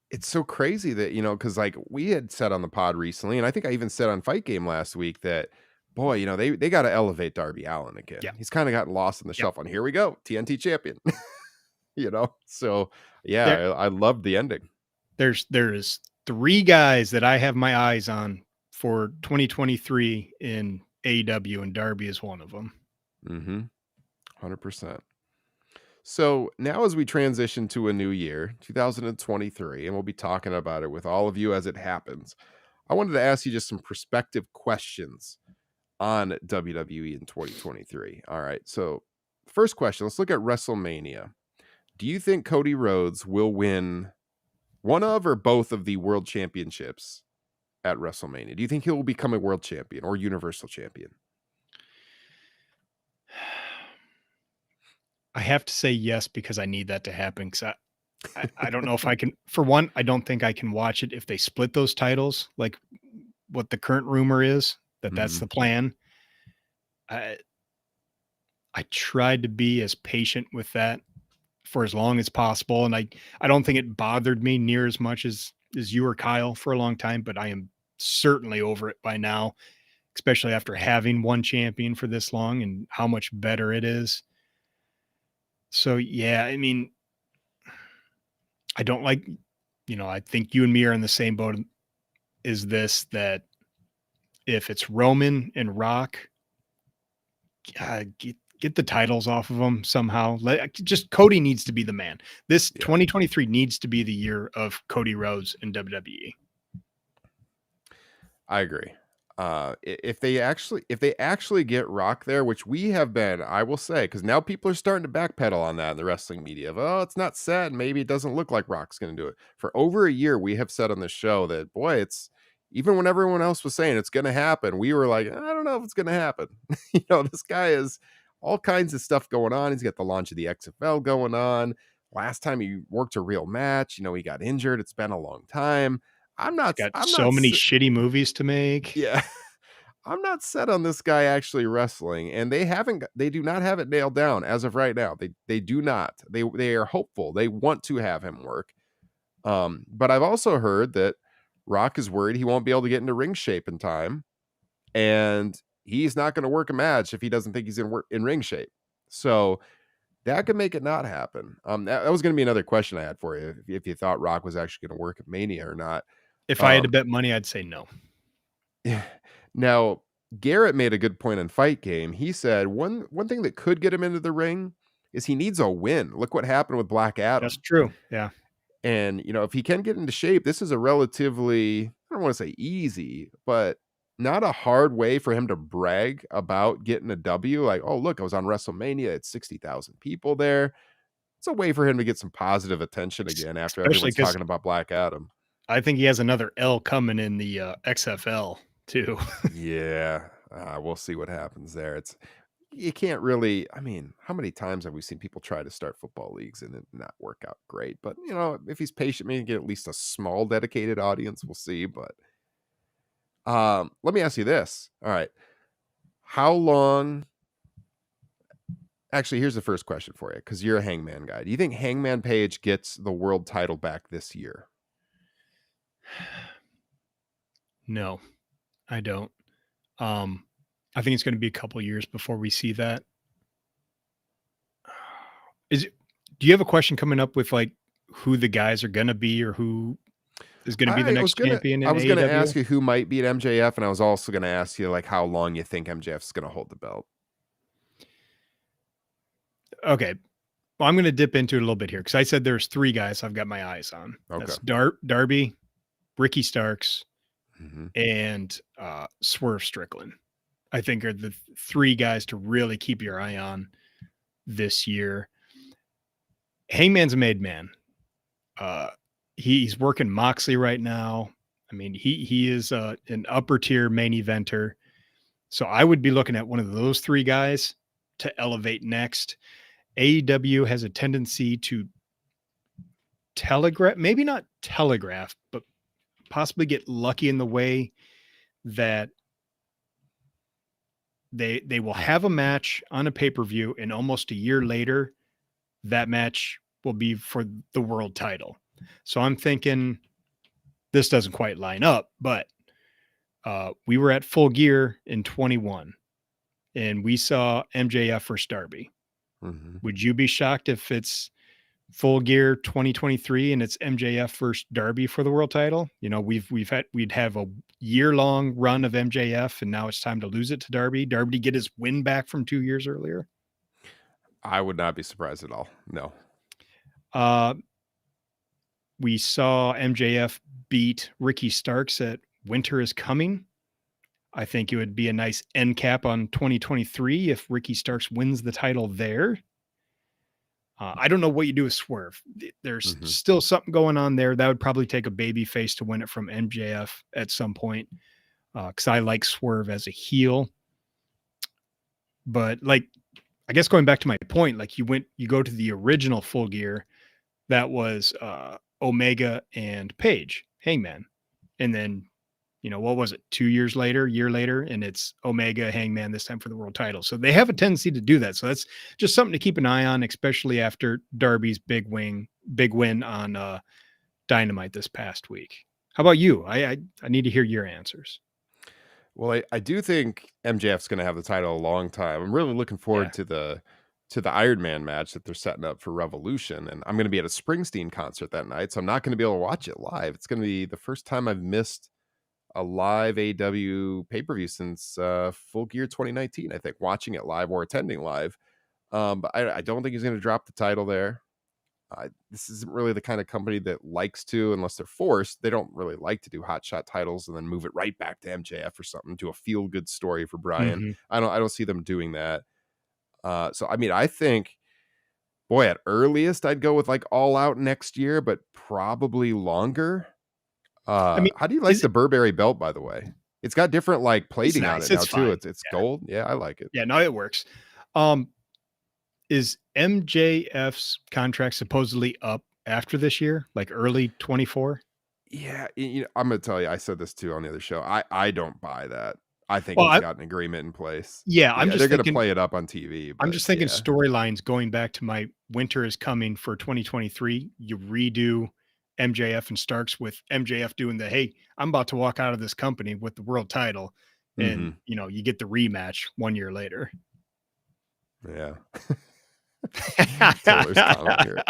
it's so crazy that, because like we had said on the pod recently, and I think I even said on Fight Game last week that, boy, they got to elevate Darby Allin again. Yeah. He's kind of gotten lost in the Yep. shuffle. And here we go, TNT champion. So yeah, There I loved the ending. there's 3 guys that I have my eyes on for 2023 in AEW, and Darby is one of them. Mm-hmm. 100%. So now, as we transition to a new year, 2023, and we'll be talking about it with all of you as it happens, I wanted to ask you just some perspective questions on WWE in 2023. All right. So, first question, let's look at WrestleMania. Do you think Cody Rhodes will win one of or both of the world championships at WrestleMania? Do you think he will become a world champion or universal champion? I have to say yes because I need that to happen because I don't know if I can. For one, I don't think I can watch it if they split those titles, like what the current rumor is that that's Hmm. the plan. I I tried to be as patient with that for as long as possible, and I don't think it bothered me near as much as you or Kyle for a long time, but I am certainly over it by now, especially after having one champion for this long and how much better it is. So yeah, I mean, I don't like, I think you and me are in the same boat. Is this that if it's Roman and Rock, get the titles off of them somehow. Just Cody needs to be the man. This Yeah. 2023 needs to be the year of Cody Rhodes in WWE. I agree. If they actually get Rock there, which we have been, I will say, because now people are starting to backpedal on that in the wrestling media. Of, oh, it's not set. Maybe it doesn't look like Rock's going to do it. For over a year, we have said on this show that boy, it's even when everyone else was saying it's going to happen, we were like, I don't know if it's going to happen. This guy is all kinds of stuff going on. He's got the launch of the XFL going on. Last time he worked a real match, he got injured. It's been a long time. I'm He's not. got I'm so not. many shitty movies to make. Yeah. I'm not set on this guy actually wrestling, and they do not have it nailed down as of right now. They do not. They are hopeful. They want to have him work. But I've also heard that Rock is worried he won't be able to get into ring shape in time, and he's not going to work a match if he doesn't think he's in ring shape. So that could make it not happen. That was going to be another question I had for you if you thought Rock was actually going to work at Mania or not. If I had to Um, bet money, I'd say no. Yeah. Now, Garrett made a good point in Fight Game. He said one thing that could get him into the ring is he needs a win. Look what happened with Black That's Adam. true. Yeah. And if he can get into shape, this is a relatively, I don't want to say easy, but not a hard way for him to brag about getting a W. Like, oh, look, I was on WrestleMania. It's 60,000 people there. It's a way for him to get some positive attention again after Especially everyone's because talking about Black Adam. I think he has another L coming in the XFL too. Yeah, we'll see what happens there. You can't really. I mean, how many times have we seen people try to start football leagues and it not work out great? But if he's patient, maybe get at least a small dedicated audience. We'll see. But let me ask you this. All right, how long? Actually, here's the first question for you because you're a Hangman guy. Do you think Hangman Page gets the world title back this year? No. I don't. Um, I think it's gonna be a couple years before we see that. Is it do you have a question coming up with, like, who the guys are gonna be or who is gonna be the I next was gonna champion I in was gonna AEW? ask you who might beat MJF, and I was also gonna ask you, like, how long you think MJF's gonna hold the belt. Okay. Well, I'm gonna dip into it a little bit here because I said there's 3 guys I've got my eyes on. Okay. That's Darby, Ricky Starks, Mhm. and, Swerve Strickland. I think are the 3 guys to really keep your eye on this year. Hangman's a made man. Uh, he's working Moxley right now. I mean, he is, an upper tier main eventer. So I would be looking at one of those 3 guys to elevate next. AEW has a tendency to telegraph, maybe not telegraph, but possibly get lucky in the way that they will have a match on a pay-per-view and almost a year later that match will be for the world title. So I'm thinking this doesn't quite line up, but we were at Full Gear in 21 and we saw MJF versus Darby. Mhm. Would you be shocked if it's Full Gear 2023 and it's MJF versus Darby for the world title? You know, we'd have a year-long run of MJF and now it's time to lose it to Darby. Darby to get his win back from 2 years earlier. I would not be surprised at all. No. Uh we saw MJF beat Ricky Starks at Winter is Coming. I think it would be a nice end cap on 2023 if Ricky Starks wins the title there. I don't know what you do with Swerve. There's Mhm. still something going on there. That would probably take a baby face to win it from MJF at some point because I like Swerve as a heel. But like, I guess going back to my point, like you go to the original Full Gear that was Omega and Page, Hangman, and then what was it, 2 years later, year later, and it's Omega Hangman this time for the world title. So they have a tendency to do that. So that's just something to keep an eye on, especially after Darby's big win on Dynamite this past week. How about you? I need to hear your answers. Well, I do think MJF's gonna have the title a long time. I'm really looking Yeah. forward to the Iron Man match that they're setting up for Revolution, and I'm gonna be at a Springsteen concert that night, so I'm not gonna be able to watch it live. It's gonna be the first time I've missed a live AEW pay-per-view since, Full Gear 2019, I think, watching it live or attending live. But I don't think he's gonna drop the title there. This isn't really the kind of company that likes to, unless they're forced, they don't really like to do hot shot titles and then move it right back to MJF or something, to a feel good story for Brian. Hmm. I don't see them doing that. So I mean, I think, boy, at earliest I'd go with like All Out next year, but probably longer. I mean, How do you like is the it? Burberry belt, by the way? It's got different like It's plating on nice. it now It's too. fine. It's Yeah. gold. Yeah, I like it. Yeah. No, it works. Um, is MJF's contract supposedly up after this year, like early 24? Yeah, I'm gonna tell you, I said this too on the other show. I don't buy that. I think Well, he's got an agreement in place. yeah, Yeah, they're gonna play it up on TV, I'm but just thinking yeah. storylines going back to my Winter is Coming for 2023. You redo MJF and Starks with MJF doing the, hey, I'm about to walk out of this company with the world title. And, Mhm. you get the rematch 1 year later. Yeah. Taylor's comment here.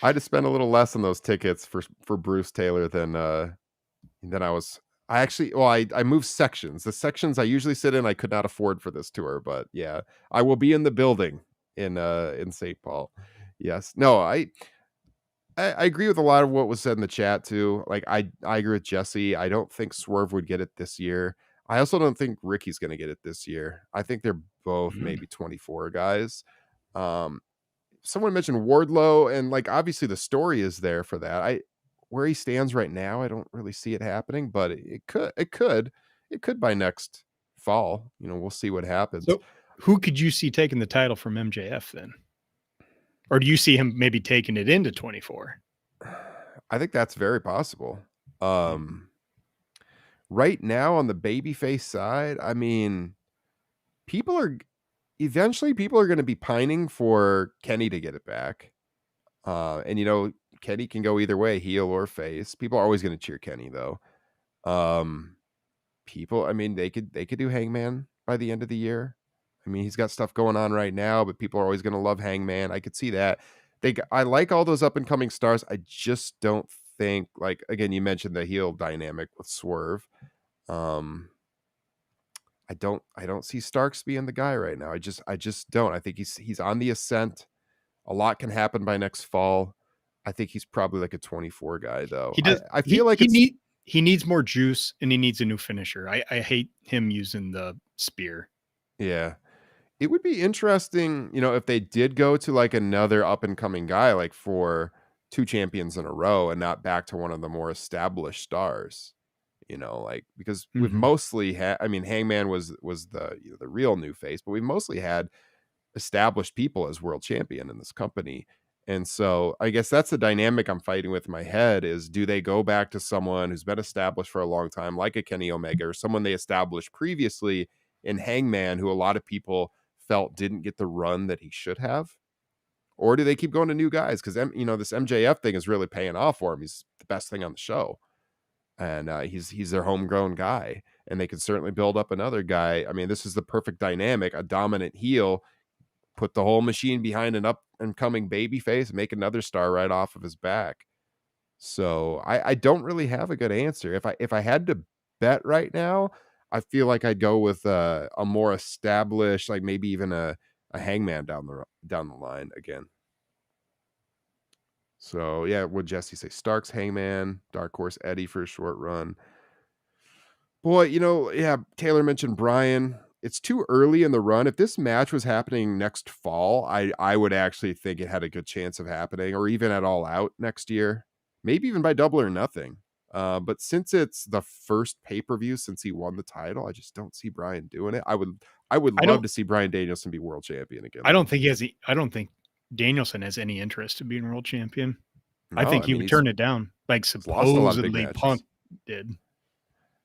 I had to spend a little less on those tickets for Bruce Taylor than I was. I actually, well, I moved sections. The sections I usually sit in, I could not afford for this tour, but yeah, I will be in the building in St. Paul. Yes. No, I agree with a lot of what was said in the chat too. Like I agree with Jesse. I don't think Swerve would get it this year. I also don't think Ricky's going to get it this year. I think they're both Mhm. maybe 24 guys. Um, Someone mentioned Wardlow, and like obviously the story is there for that. I Where he stands right now, I don't really see it happening, but it could by next fall. We'll see what happens. So who could you see taking the title from MJF then? Or do you see him maybe taking it into 24? I think that's very possible. Mhm. Um, right now on the babyface side, I mean, people are eventually people are going to be pining for Kenny to get it back. And Kenny can go either way, heel or face. People are always going to cheer Kenny though. Um, People, I mean, they could do Hangman by the end of the year. I mean, he's got stuff going on right now, but people are always gonna love Hangman. I could see that. I like all those up and coming stars. I just don't think, like, again, you mentioned the heel dynamic with Swerve. Um, I don't see Starks being the guy right now. I just don't. I think he's on the ascent. A lot can happen by next fall. I think he's probably like a 24 guy though. He I does I feel like he it's need he needs more juice and he needs a new finisher. I hate him using the spear. yeah. It would be interesting, if they did go to like another up and coming guy, like for two champions in a row and not back to one of the more established stars. Like because we've Mhm. mostly had, I mean, Hangman was the real new face, but we've mostly had established people as world champion in this company. And so I guess that's the dynamic I'm fighting with in my head is, do they go back to someone who's been established for a long time, like a Kenny Omega, or someone they established previously in Hangman, who a lot of people felt didn't get the run that he should have? Or do they keep going to new guys? Because this MJF thing is really paying off for him. He's the best thing on the show, and he's their homegrown guy, and they can certainly build up another guy. I mean, this is the perfect dynamic: a dominant heel, put the whole machine behind an up and coming baby face, make another star right off of his back. So I don't really have a good answer. If I had to bet right now, I feel like I'd go with a more established, like maybe even a Hangman down the line again. So yeah, would Jesse say Starks, Hangman, Dark Horse, Eddie for a short run? Boy, yeah, Taylor mentioned Brian. It's too early in the run. If this match was happening next fall, I would actually think it had a good chance of happening, or even at All Out next year, maybe even by Double or Nothing. But since it's the first pay per view since he won the title, I just don't see Brian doing it. I would I love don't to see Brian Danielson be world champion again, I though. don't think he has I don't think Danielson has any interest in being world champion. I No, think I he mean would turn it down, like he's lost a lot of big supposedly Punk matches. did.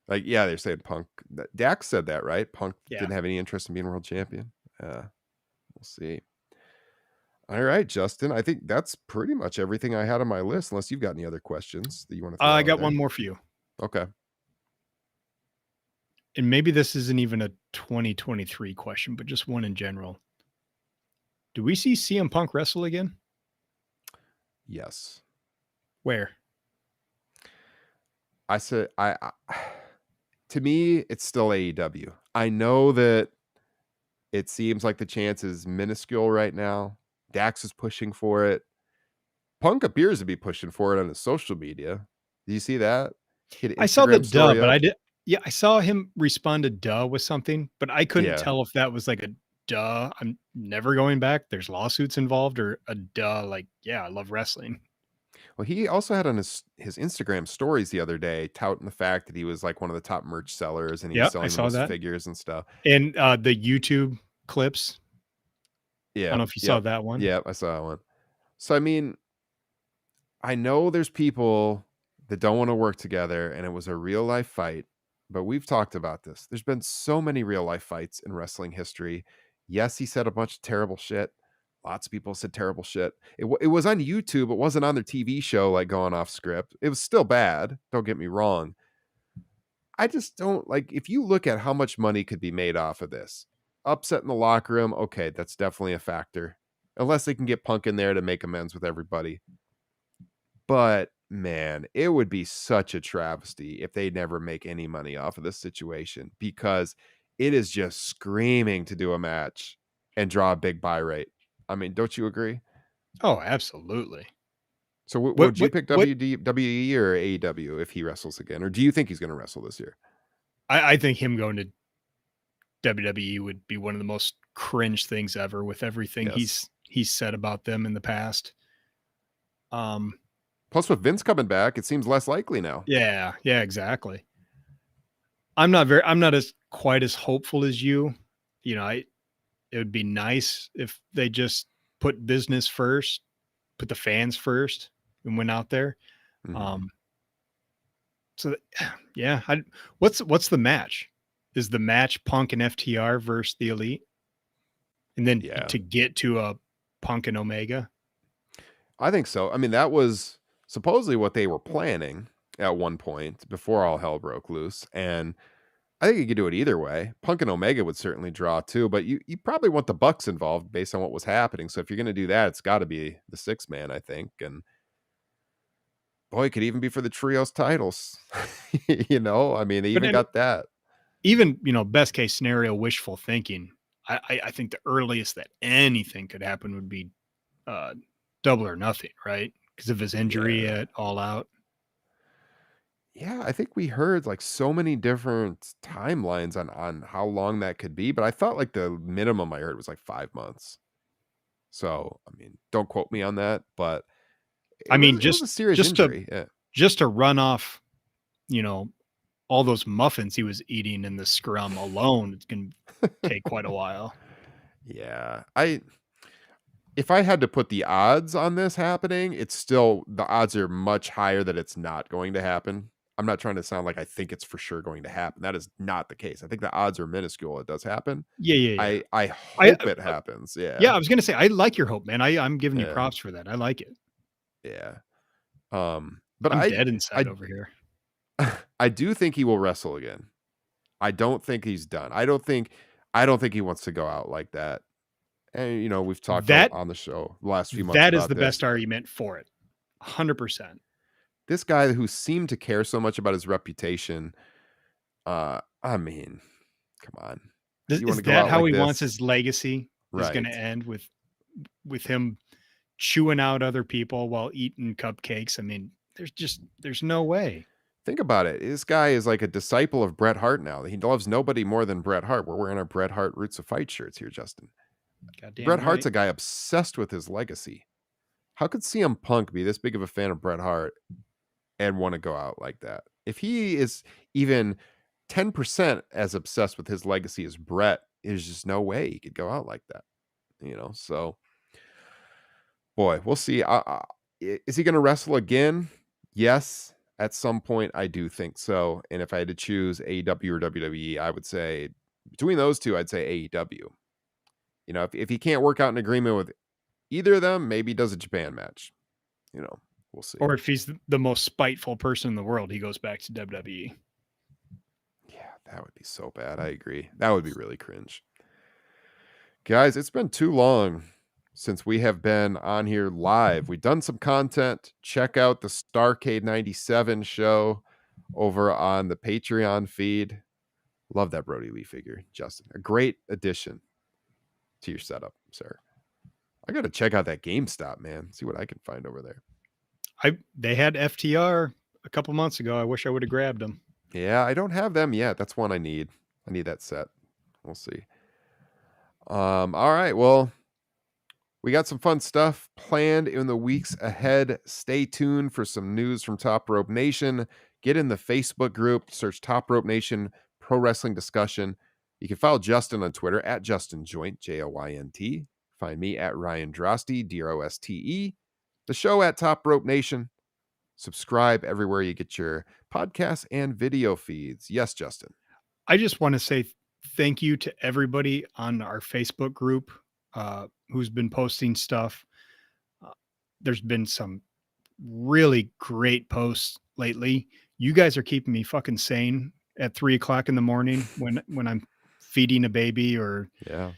Like, yeah, they're saying Punk. Dax said that, right? Punk Yeah. didn't have any interest in being world champion. We'll see. All right, Justin. I think that's pretty much everything I had on my list, unless you've got any other questions that you want to I throw out got one there. more for you. Okay. And maybe this isn't even a 2023 question, but just one in general. Do we see CM Punk wrestle again? Yes. Where? I said I to me, it's still AEW. I know that it seems like the chance is minuscule right now. Dax is pushing for it. Punk appears to be pushing for it on his social media. Do you see that? He had an I saw the Instagram duh, story but up. I did. Yeah, I saw him respond to duh with something, but I couldn't Yeah. tell if that was like a duh, I'm never going back. There's lawsuits involved, or a duh, like, yeah, I love wrestling. Well, he also had on his Instagram stories the other day touting the fact that he was like one of the top merch sellers and he was Yep, I selling the saw most that. figures and stuff. And the YouTube clips. I don't Yep, know if you saw yep, that one. yep, I saw that one. So, I mean, I know there's people that don't wanna work together, and it was a real life fight, but we've talked about this. There's been so many real life fights in wrestling history. Yes, he said a bunch of terrible shit. Lots of people said terrible shit. It was on YouTube, it wasn't on their TV show, like, going off script. It was still bad, don't get me wrong. I just don't like, if you look at how much money could be made off of this, upset in the locker room, okay, that's definitely a factor. Unless they can get Punk in there to make amends with everybody. But man, it would be such a travesty if they never make any money off of this situation, because it is just screaming to do a match and draw a big buy rate. I mean, don't you agree? Oh, absolutely. So What would you what pick what WWE or AEW if he wrestles again? Or do you think he's going to wrestle this year? I think him going to WWE would be one of the most cringe things ever with everything Yes. he's said about them in the past. Um, Plus, with Vince coming back, it seems less likely now. yeah, yeah, exactly. I'm not as quite as hopeful as you. You know, it would be nice if they just put business first, put the fans first, and went out there. Mhm. Um, so yeah, what's the match? Is the match Punk and FTR versus the Elite, and then Yeah. to get to a Punk and Omega? I think so. I mean, that was supposedly what they were planning. at one point before all hell broke loose, and I think you could do it either way. Punk and Omega would certainly draw too, but you probably want the Bucks involved based on what was happening. So if you're going to do that, it's got to be the six man, I think. And boy, it could even be for the trios titles. I mean, they But even then got that. even, best case scenario, wishful thinking. I think the earliest that anything could happen would be uh, Double or Nothing, right? Because of his injury Yeah. at All Out. Yeah, I think we heard like so many different timelines on how long that could be, but I thought like the minimum I heard was like 5 months. So, I mean, don't quote me on that, but it I was mean, it was a serious just to injury. Yeah. just to run off, you know, all those muffins he was eating in the scrum alone, it's gonna take quite a while. Yeah. If I had to put the odds on this happening, it's still the odds are much higher that it's not going to happen. I'm not trying to sound like I think it's for sure going to happen. That is not the case. I think the odds are minuscule it does happen. Yeah, yeah, yeah. I I hope it happens. Yeah, Yeah. I was gonna say I like your hope, man. I'm giving you Yeah. props for that. I like it. Yeah. But I'm I dead inside I over here. I do think he will wrestle again. I don't think he's done. I don't think he wants to go out like that. And we've talked That on the show the last few months that is about the best this. argument for it. 100%. This guy who seemed to care so much about his reputation, I mean, come on. Th You want Is to go that out how like he wants this? his legacy is gonna Right. end with him chewing out other people while eating cupcakes? I mean, there's no way. Think about it. This guy is like a disciple of Bret Hart now. He loves nobody more than Bret Hart. We're wearing our Bret Hart Roots of Fight shirts here, Justin. Goddamn Bret Hart's right. a guy obsessed with his legacy. How could CM Punk be this big of a fan of Bret Hart and want to go out like that? If he is even 10% as obsessed with his legacy as Bret, there's just no way he could go out like that. So boy, we'll see. Is he going to wrestle again? Yes, at some point, I do think so. And if I had to choose AEW or WWE, I would say between those two, I'd say AEW. If he can't work out an agreement with either of them, maybe he does a Japan match. You know, we'll see. Or if he's the most spiteful person in the world, he goes back to WWE. Yeah, that would be so bad. I agree. That would be really cringe. Guys, it's been too long since we have been on here live. We've done some content. Check out the Starcade 97 show over on the Patreon feed. Love that Brody Lee figure, Justin. A great addition to your setup, sir. I got to check out that GameStop, man. See what I can find over there. They had FTR a couple months ago. I wish I would have grabbed them. Yeah, I don't have them yet. That's one I need. I need that set. We'll see. All right. Well, we got some fun stuff planned in the weeks ahead. Stay tuned for some news from Top Rope Nation. Get in the Facebook group, search Top Rope Nation Pro Wrestling Discussion. You can follow Justin on Twitter at Justin Joint, JOYNT. Find me at Ryan Droste, DROSTE. The show at Top Rope Nation. Subscribe everywhere you get your podcasts and video feeds. Yes, Justin. I just want to say thank you to everybody on our Facebook group who's been posting stuff. There's been some really great posts lately. You guys are keeping me fucking sane at 3 o'clock in the morning when I'm feeding a baby or Yeah.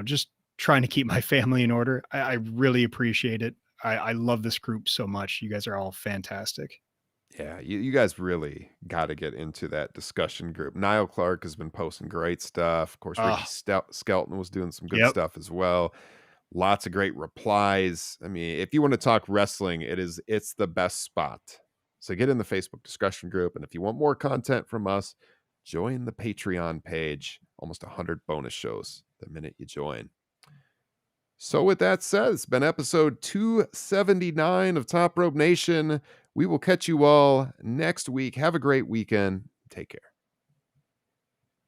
just trying to keep my family in order. I really appreciate it. I love this group so much. You guys are all fantastic. Yeah, you guys really got to get into that discussion group. Niall Clark has been posting great stuff. Of course, Ricky Ah, Skelton was doing some good yep. stuff as well. Lots of great replies. I mean, if you want to talk wrestling, it's the best spot. So get in the Facebook discussion group, and if you want more content from us, join the Patreon page. Almost 100 bonus shows the minute you join. So with that said, it's been episode 279 of Top Rope Nation. We will catch you all next week. Have a great weekend. Take care.